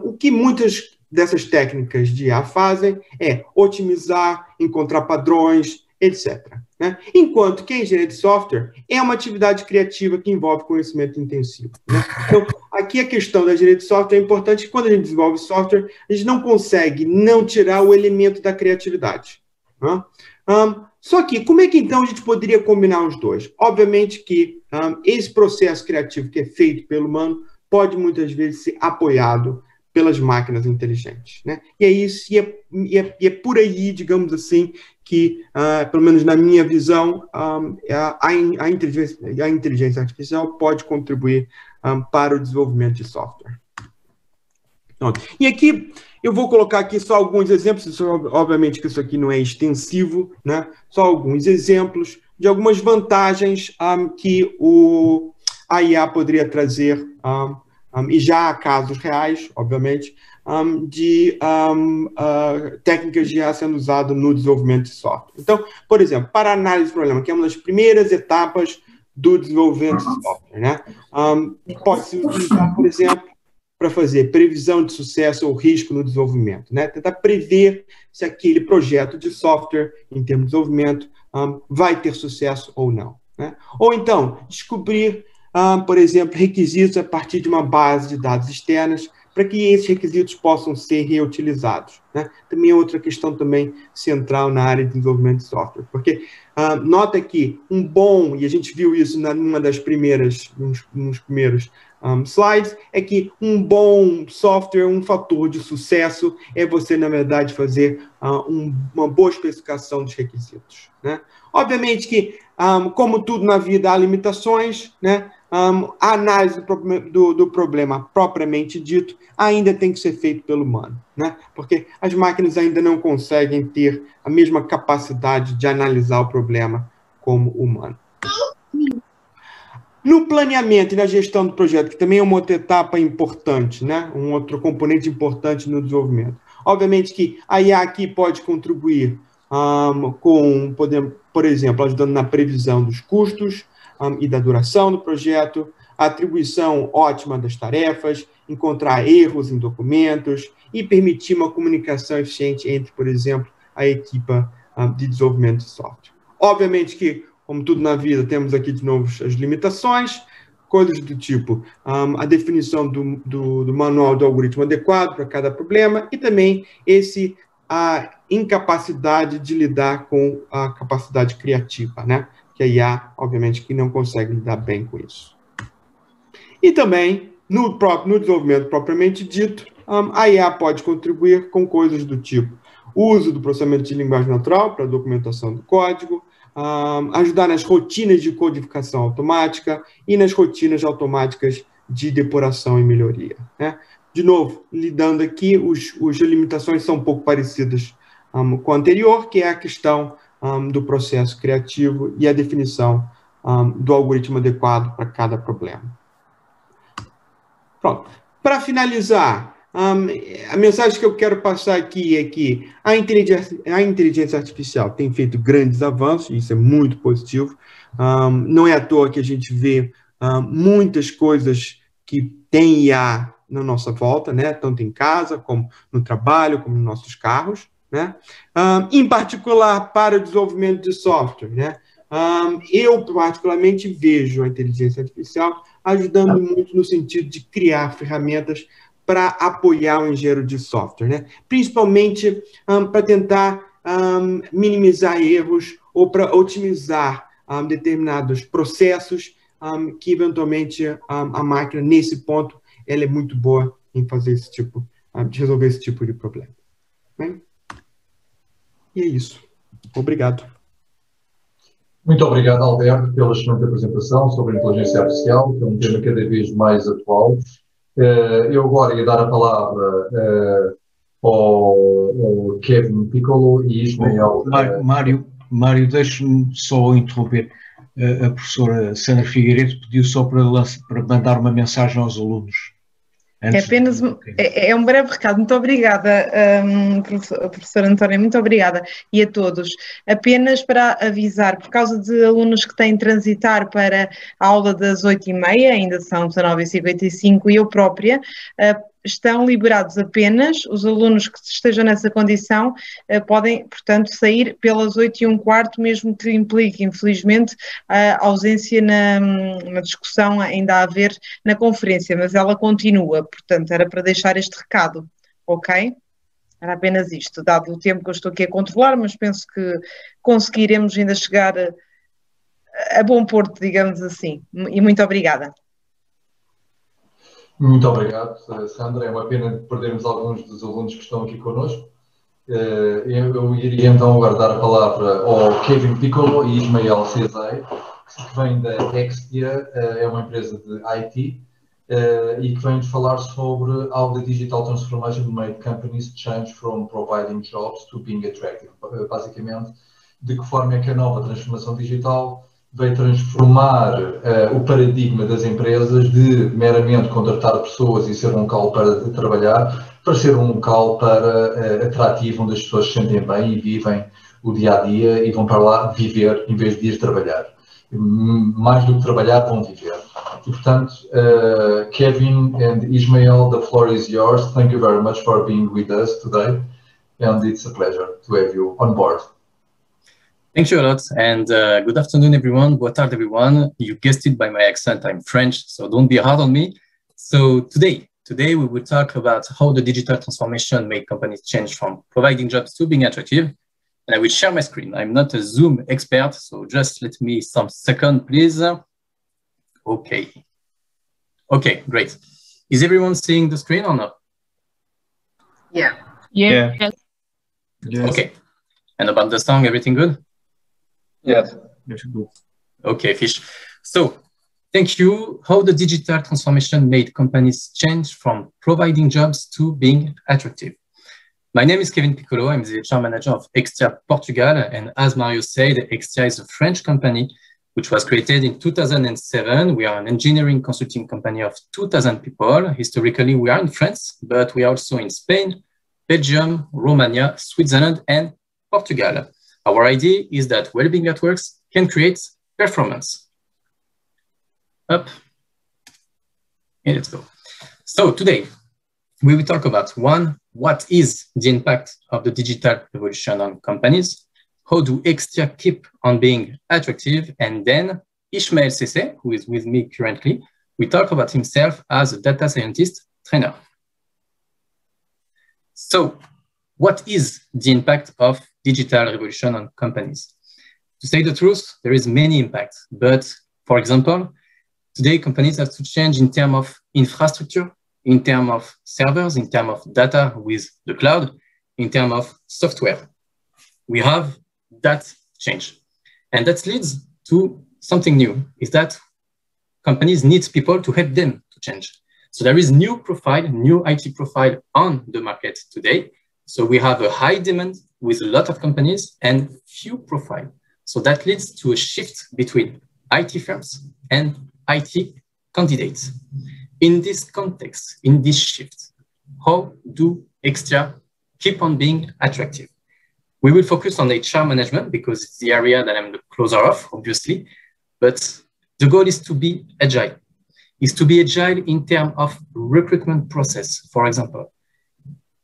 o que muitas dessas técnicas de IA fazem é otimizar, encontrar padrões, etc. Né? Enquanto que a engenharia de software é uma atividade criativa que envolve conhecimento intensivo. Né? Então, aqui a questão da engenharia de software é importante que quando a gente desenvolve software, a gente não consegue não tirar o elemento da criatividade. Né? Só que, como é que então a gente poderia combinar os dois? Obviamente que esse processo criativo que é feito pelo humano pode muitas vezes ser apoiado pelas máquinas inteligentes, né? E é isso, e é por aí, digamos assim, que, pelo menos na minha visão, a inteligência artificial pode contribuir para o desenvolvimento de software. Pronto. E aqui eu vou colocar aqui só alguns exemplos, obviamente que isso aqui não é extensivo, né? Só alguns exemplos de algumas vantagens que a IA poderia trazer e já há casos reais, obviamente, de técnicas já sendo usadas no desenvolvimento de software. Então, por exemplo, para análise de problema, que é uma das primeiras etapas do desenvolvimento de software, né? Pode-se utilizar, por exemplo, para fazer previsão de sucesso ou risco no desenvolvimento, né? Tentar prever se aquele projeto de software, em termos de desenvolvimento, vai ter sucesso ou não, né? Ou então, descobrir, por exemplo, requisitos a partir de uma base de dados externas para que esses requisitos possam ser reutilizados, né? Também é outra questão também central na área de desenvolvimento de software, porque nota que um bom, e a gente viu isso numa das primeiras, nos primeiros slides, é que um bom software, um fator de sucesso é você, na verdade, fazer uma boa especificação dos requisitos, né? Obviamente que, como tudo na vida, há limitações, né? A análise do problema propriamente dito ainda tem que ser feito pelo humano, né? Porque as máquinas ainda não conseguem ter a mesma capacidade de analisar o problema como o humano. No planeamento e na gestão do projeto, que também é uma outra etapa importante, né? Um outro componente importante no desenvolvimento. Obviamente que a IA aqui pode contribuir por exemplo, ajudando na previsão dos custos e da duração do projeto, a atribuição ótima das tarefas, encontrar erros em documentos e permitir uma comunicação eficiente entre, por exemplo, a equipa de desenvolvimento de software. Obviamente que, como tudo na vida, temos aqui de novo as limitações, coisas do tipo a definição do manual do algoritmo adequado para cada problema e também a incapacidade de lidar com a capacidade criativa, né? Que a IA, obviamente, que não consegue lidar bem com isso. E também, no desenvolvimento propriamente dito, a IA pode contribuir com coisas do tipo o uso do processamento de linguagem natural para a documentação do código, ajudar nas rotinas de codificação automática e nas rotinas automáticas de depuração e melhoria, né? De novo, lidando aqui, as limitações são um pouco parecidas com a anterior, que é a questão do processo criativo e a definição do algoritmo adequado para cada problema. Pronto. Para finalizar, a mensagem que eu quero passar aqui é que a inteligência artificial tem feito grandes avanços, isso é muito positivo. Não é à toa que a gente vê muitas coisas que tem IA na nossa volta, né? Tanto em casa, como no trabalho, como nos nossos carros, né? Em particular para o desenvolvimento de software, né? Eu particularmente vejo a inteligência artificial ajudando muito no sentido de criar ferramentas para apoiar o engenheiro de software, né? Principalmente para tentar minimizar erros ou para otimizar determinados processos que eventualmente a máquina nesse ponto ela é muito boa em fazer esse tipo de resolver esse tipo de problema. Bem? E é isso. Obrigado. Muito obrigado, Alberto, pela excelente apresentação sobre a inteligência artificial, que é um tema cada vez mais atual. Eu agora ia dar a palavra ao Kevin Piccolo e Ismael. Mário, deixe-me só interromper. A professora Sandra Figueiredo pediu só para mandar uma mensagem aos alunos. É apenas um breve recado. Muito obrigada, professora Antónia, muito obrigada, e a todos. Apenas para avisar, por causa de alunos que têm de transitar para a aula das 8h30, ainda são 19h55, e eu própria, estão liberados apenas os alunos que estejam nessa condição, podem, portanto, sair pelas 8h15, mesmo que implique, infelizmente, a ausência na discussão ainda a haver na conferência, mas ela continua, portanto, era para deixar este recado, ok? Era apenas isto, dado o tempo que eu estou aqui a controlar, mas penso que conseguiremos ainda chegar a bom porto, digamos assim, e muito obrigada. Muito obrigado, Sandra. É uma pena perdermos alguns dos alunos que estão aqui connosco. Eu iria então agora dar a palavra ao Kevin Piccolo e Ismael Cesai, que vem da Extia, é uma empresa de IT, e que vem-nos falar sobre how the digital transformation made companies change from providing jobs to being attractive. Basicamente, de que forma é que a nova transformação digital veio transformar o paradigma das empresas de meramente contratar pessoas e ser um local para trabalhar, para ser um local para atrativo, onde as pessoas se sentem bem e vivem o dia-a-dia e vão para lá viver em vez de ir trabalhar. Mais do que trabalhar, vão viver. E, portanto, Kevin and Ismael, the floor is yours. Thank you very much for being with us today. And it's a pleasure to have you on board. Thank you a lot, and good afternoon, everyone. Boa tarde, everyone. You guessed it by my accent, I'm French, so don't be hard on me. So today we will talk about how the digital transformation made companies change from providing jobs to being attractive. And I will share my screen. I'm not a Zoom expert, so just let me some second, please. Okay, great. Is everyone seeing the screen or not? Yeah. Yeah. Yes. Okay. And about the song, everything good? Yes. Okay, Fish. So, thank you. How the digital transformation made companies change from providing jobs to being attractive. My name is Kevin Piccolo. I'm the HR manager of Extia Portugal. And as Mario said, Extia is a French company which was created in 2007. We are an engineering consulting company of 2,000 people. Historically, we are in France, but we are also in Spain, Belgium, Romania, Switzerland, and Portugal. Our idea is that well-being at work can create performance. Up. And let's go. So today, we will talk about what is the impact of the digital revolution on companies? How do Extia keep on being attractive? And then Ismael Sese, who is with me currently, will talk about himself as a data scientist trainer. So what is the impact of digital revolution on companies? To say the truth, there is many impacts. But for example, today companies have to change in terms of infrastructure, in terms of servers, in terms of data with the cloud, in terms of software. We have that change. And that leads to something new, is that companies need people to help them to change. So there is new IT profile on the market today. So we have a high demand with a lot of companies and few profile. So that leads to a shift between IT firms and IT candidates. In this context, in this shift, how do Extia keep on being attractive? We will focus on HR management because it's the area that I'm the closer of, obviously. But the goal is to be agile. Is to be agile in terms of recruitment process. For example,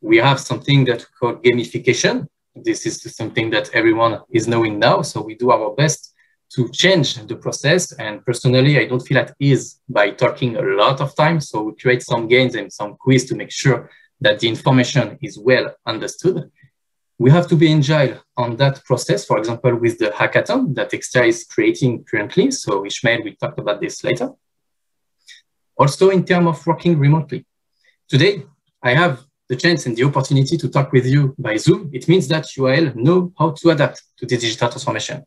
we have something that we call gamification. This is something that everyone is knowing now. So we do our best to change the process. And personally, I don't feel at ease by talking a lot of time. So we create some games and some quiz to make sure that the information is well understood. We have to be agile on that process, for example, with the hackathon that Extia is creating currently. So Ishmael will talk about this later. Also in terms of working remotely. Today, I have the chance and the opportunity to talk with you by Zoom. It means that you all know how to adapt to the digital transformation.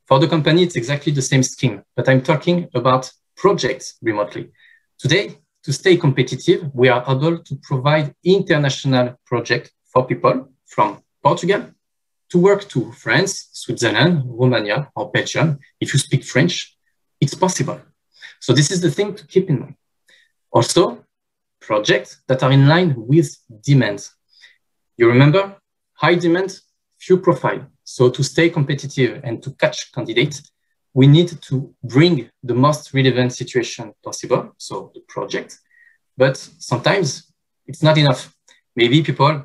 For the company, it's exactly the same scheme, but I'm talking about projects remotely. Today, to stay competitive, we are able to provide international projects for people from Portugal to work to France, Switzerland, Romania, or Belgium. If you speak French, it's possible. So this is the thing to keep in mind. Also, projects that are in line with demands. You remember, high demand, few profile. So to stay competitive and to catch candidates, we need to bring the most relevant situation possible, so the project. But sometimes it's not enough. Maybe people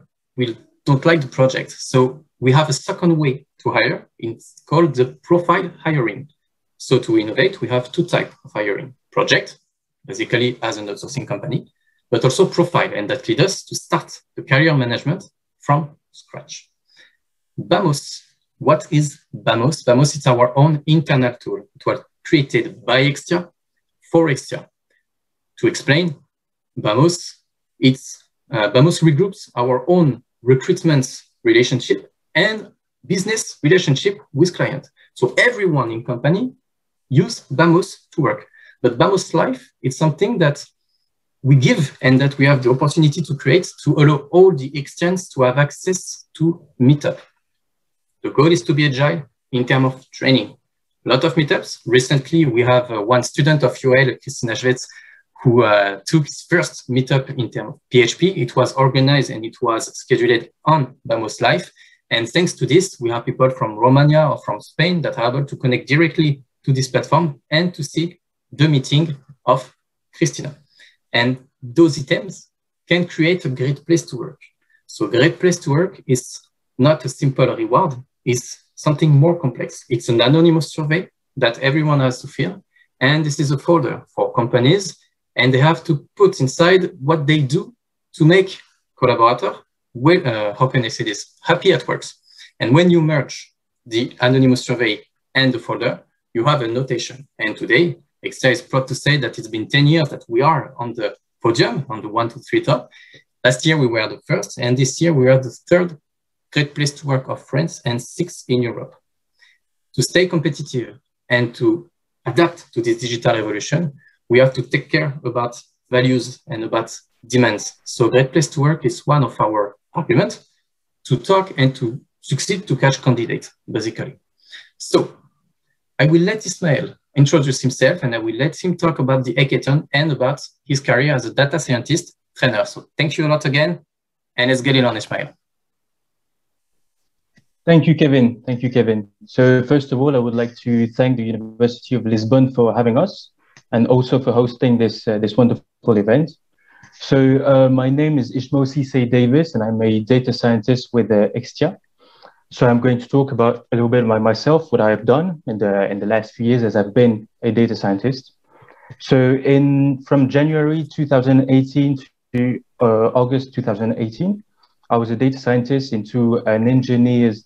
don't like the project. So we have a second way to hire. It's called the profile hiring. So to innovate, we have two types of hiring. Project, basically as an outsourcing company, but also profile. And that leads us to start the career management from scratch. Bamos. What is Bamos? Bamos is our own internal tool. It was created by Extia for Extia. To explain, Bamos regroups our own recruitment relationship and business relationship with client. So everyone in company use Bamos to work. But Bamos Life is something that we give and that we have the opportunity to create to allow all the exchanges to have access to Meetup. The goal is to be agile in terms of training. a lot of meetups. Recently, we have one student of UL, Christina Schwetz, who took his first meetup in terms of PHP. It was organized and it was scheduled on Vamos Live. And thanks to this, we have people from Romania or from Spain that are able to connect directly to this platform and to see the meeting of Christina. And those items can create a great place to work. So a great place to work is not a simple reward, it's something more complex. It's an anonymous survey that everyone has to fill. And this is a folder for companies, and they have to put inside what they do to make collaborator, how can I say this, happy at work. And when you merge the anonymous survey and the folder, you have a notation. And today, Extia is proud to say that it's been 10 years that we are on the podium, on the 1, 2, 3 top. Last year, we were the first, and this year, we are the third great place to work of France and 6th in Europe. To stay competitive and to adapt to this digital revolution, we have to take care about values and about demands. So great place to work is one of our arguments to talk and to succeed to catch candidates, basically. So I will let Ismael introduce himself, and I will let him talk about the hackathon and about his career as a data scientist trainer. So thank you a lot again, and let's get it on, Ismael. Thank you, Kevin. Thank you, Kevin. So first of all, I would like to thank the University of Lisbon for having us, and also for hosting this wonderful event. So my name is Ishmael Cisse Davis, and I'm a data scientist with Extia. So I'm going to talk about a little bit about myself, what I have done in the last few years as I've been a data scientist. So from January 2018 to August 2018, I was a data scientist into an engineer's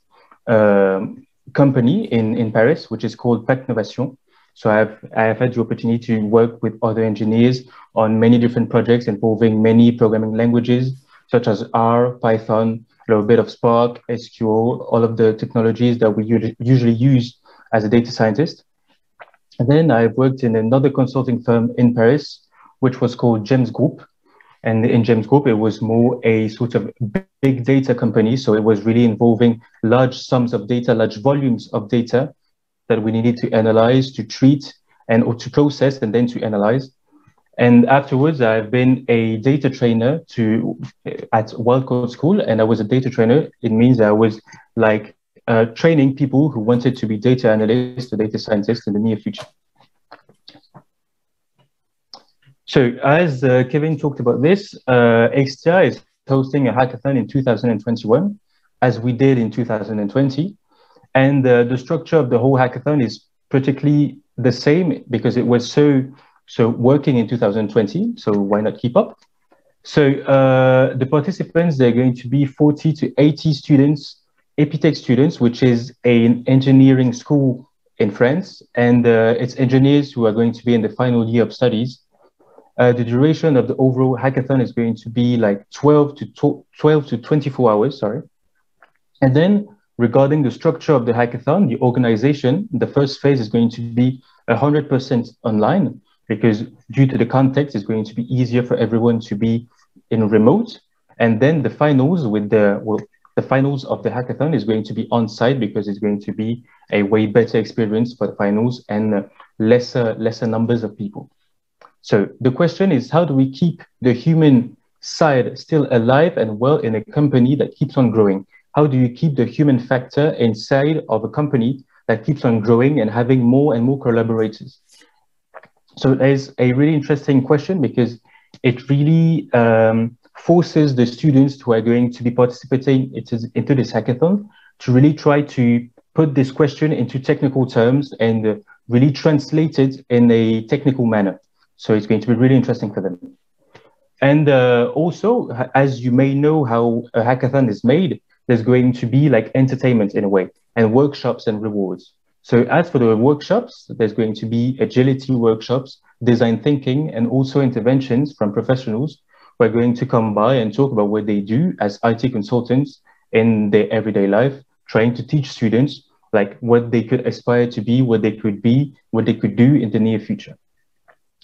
company in Paris, which is called Pack Novation. So I have had the opportunity to work with other engineers on many different projects involving many programming languages, such as R, Python, a little bit of Spark, SQL, all of the technologies that we usually use as a data scientist. And then I worked in another consulting firm in Paris, which was called Gems Group. And in Gems Group, it was more a sort of big data company. So it was really involving large sums of data, large volumes of data that we needed to analyze, to treat, and or to process, and then to analyze. And afterwards, I've been a data trainer at Wildcode School, and I was a data trainer. It means I was like training people who wanted to be data analysts or data scientists in the near future. So as Kevin talked about this, Extia is hosting a hackathon in 2021, as we did in 2020. And the structure of the whole hackathon is practically the same because it was so working in 2020. So why not keep up? So the participants, they're going to be 40 to 80 students, Epitech students, which is an engineering school in France. And it's engineers who are going to be in the final year of studies. The duration of the overall hackathon is going to be like 12 to 24 hours, sorry. And then regarding the structure of the hackathon, the organization, the first phase is going to be 100% online because due to the context, it's going to be easier for everyone to be in remote. And then the finals the finals of the hackathon is going to be on site because it's going to be a way better experience for the finals and lesser numbers of people. So the question is, how do we keep the human side still alive and well in a company that keeps on growing? How do you keep the human factor inside of a company that keeps on growing and having more and more collaborators? So there's a really interesting question because it really forces the students who are going to be participating into this hackathon to really try to put this question into technical terms and really translate it in a technical manner. So it's going to be really interesting for them. And also, as you may know how a hackathon is made, there's going to be like entertainment in a way and workshops and rewards. So as for the workshops, there's going to be agility workshops, design thinking, and also interventions from professionals who are going to come by and talk about what they do as IT consultants in their everyday life, trying to teach students like what they could aspire to be, what they could be, what they could do in the near future.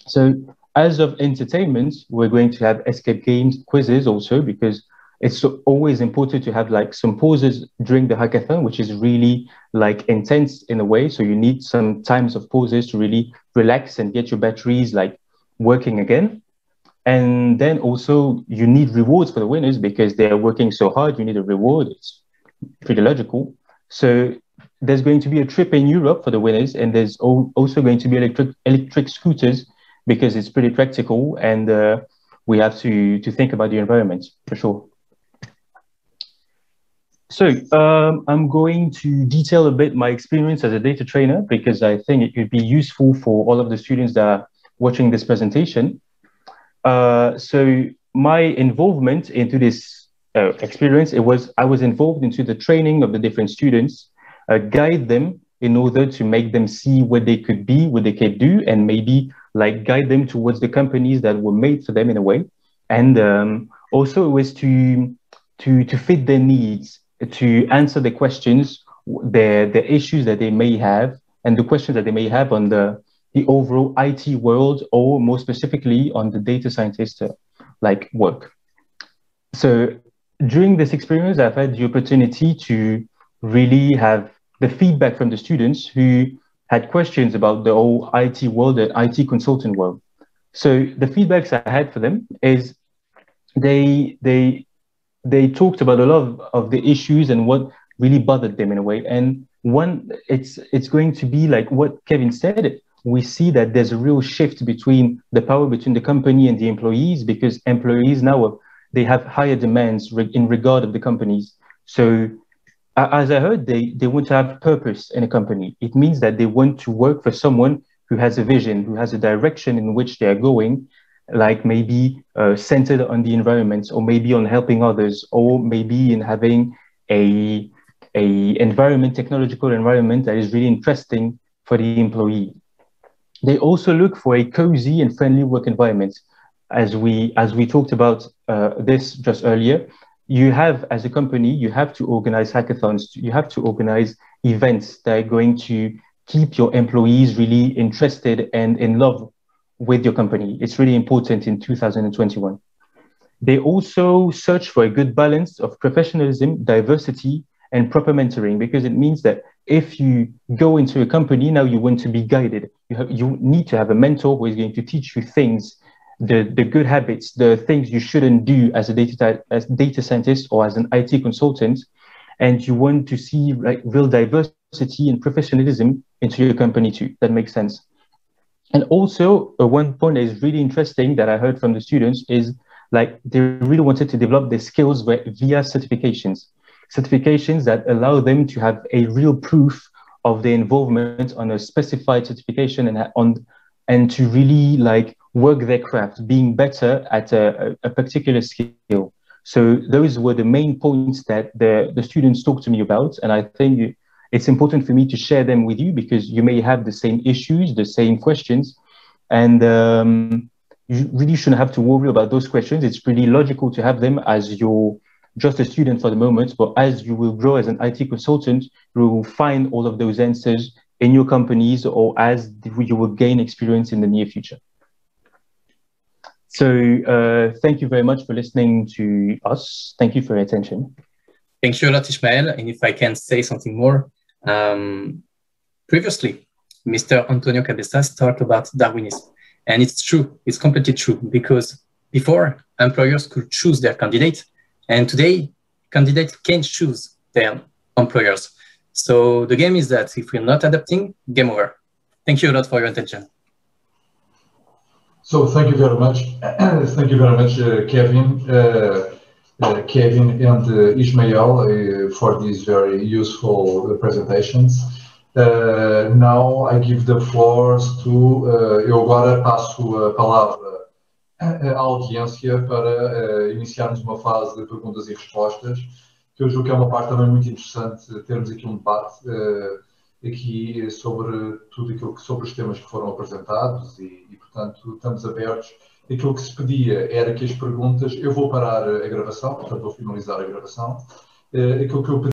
So as of entertainment, we're going to have escape games, quizzes also, because it's always important to have like some pauses during the hackathon, which is really like intense in a way. So you need some times of pauses to really relax and get your batteries like working again. And then also you need rewards for the winners because they're working so hard. You need a reward. It's pretty logical. So there's going to be a trip in Europe for the winners, and there's also going to be electric scooters because it's pretty practical, and we have to think about the environment for sure. So I'm going to detail a bit my experience as a data trainer because I think it could be useful for all of the students that are watching this presentation. So my involvement into this experience, I was involved into the training of the different students, guide them in order to make them see what they could be, what they could do, and maybe like guide them towards the companies that were made for them in a way. And also it was to fit their needs, to answer the questions, the issues that they may have, and the questions that they may have on the overall IT world, or more specifically on the data scientist like work. So during this experience, I've had the opportunity to really have the feedback from the students who had questions about the whole IT world, the IT consultant world. So the feedbacks I had for them is they talked about a lot of the issues and what really bothered them in a way. And one, it's going to be like what Kevin said. We see that there's a real shift between the power between the company and the employees, because employees now, they have higher demands in regard of the companies. So as I heard, they want to have purpose in a company. It means that they want to work for someone who has a vision, who has a direction in which they are going, like maybe centered on the environment, or maybe on helping others, or maybe in having a technological environment that is really interesting for the employee. They also look for a cozy and friendly work environment. As we talked about this just earlier, you have, as a company, you have to organize hackathons, you have to organize events that are going to keep your employees really interested and in love with your company. It's really important in 2021. They also search for a good balance of professionalism, diversity, and proper mentoring, because it means that if you go into a company, now you want to be guided. You need to have a mentor who is going to teach you things, the good habits, the things you shouldn't do as a data scientist or as an IT consultant. And you want to see like real diversity and professionalism into your company too. That makes sense. And also one point that is really interesting that I heard from the students is like they really wanted to develop their skills via certifications that allow them to have a real proof of their involvement on a specified certification and to really like work their craft, being better at a particular skill. So those were the main points that the students talked to me about. And I think it's important for me to share them with you because you may have the same issues, the same questions, and you really shouldn't have to worry about those questions. It's pretty logical to have them as you're just a student for the moment, but as you will grow as an IT consultant, you will find all of those answers in your companies or as you will gain experience in the near future. So thank you very much for listening to us. Thank you for your attention. Thank you a lot, Ismael. And if I can say something more, previously, Mr. Antonio Cabezas talked about Darwinism. And it's true, it's completely true, because before employers could choose their candidate, and today candidates can choose their employers. So the game is that if we're not adapting, game over. Thank you a lot for your attention. So thank you very much. Thank you very much, Kevin. Kevin and Ismael for these very useful presentations. Now I give the floors to, eu agora passo a palavra à audiência para iniciarmos uma fase de perguntas e respostas, que eu julgo que é uma parte também muito interessante, termos aqui um debate aqui sobre tudo aquilo sobre os temas que foram apresentados e portanto estamos abertos. Aquilo que se pedia era que as perguntas, eu vou parar a gravação, portanto vou finalizar a gravação, aquilo que eu pedi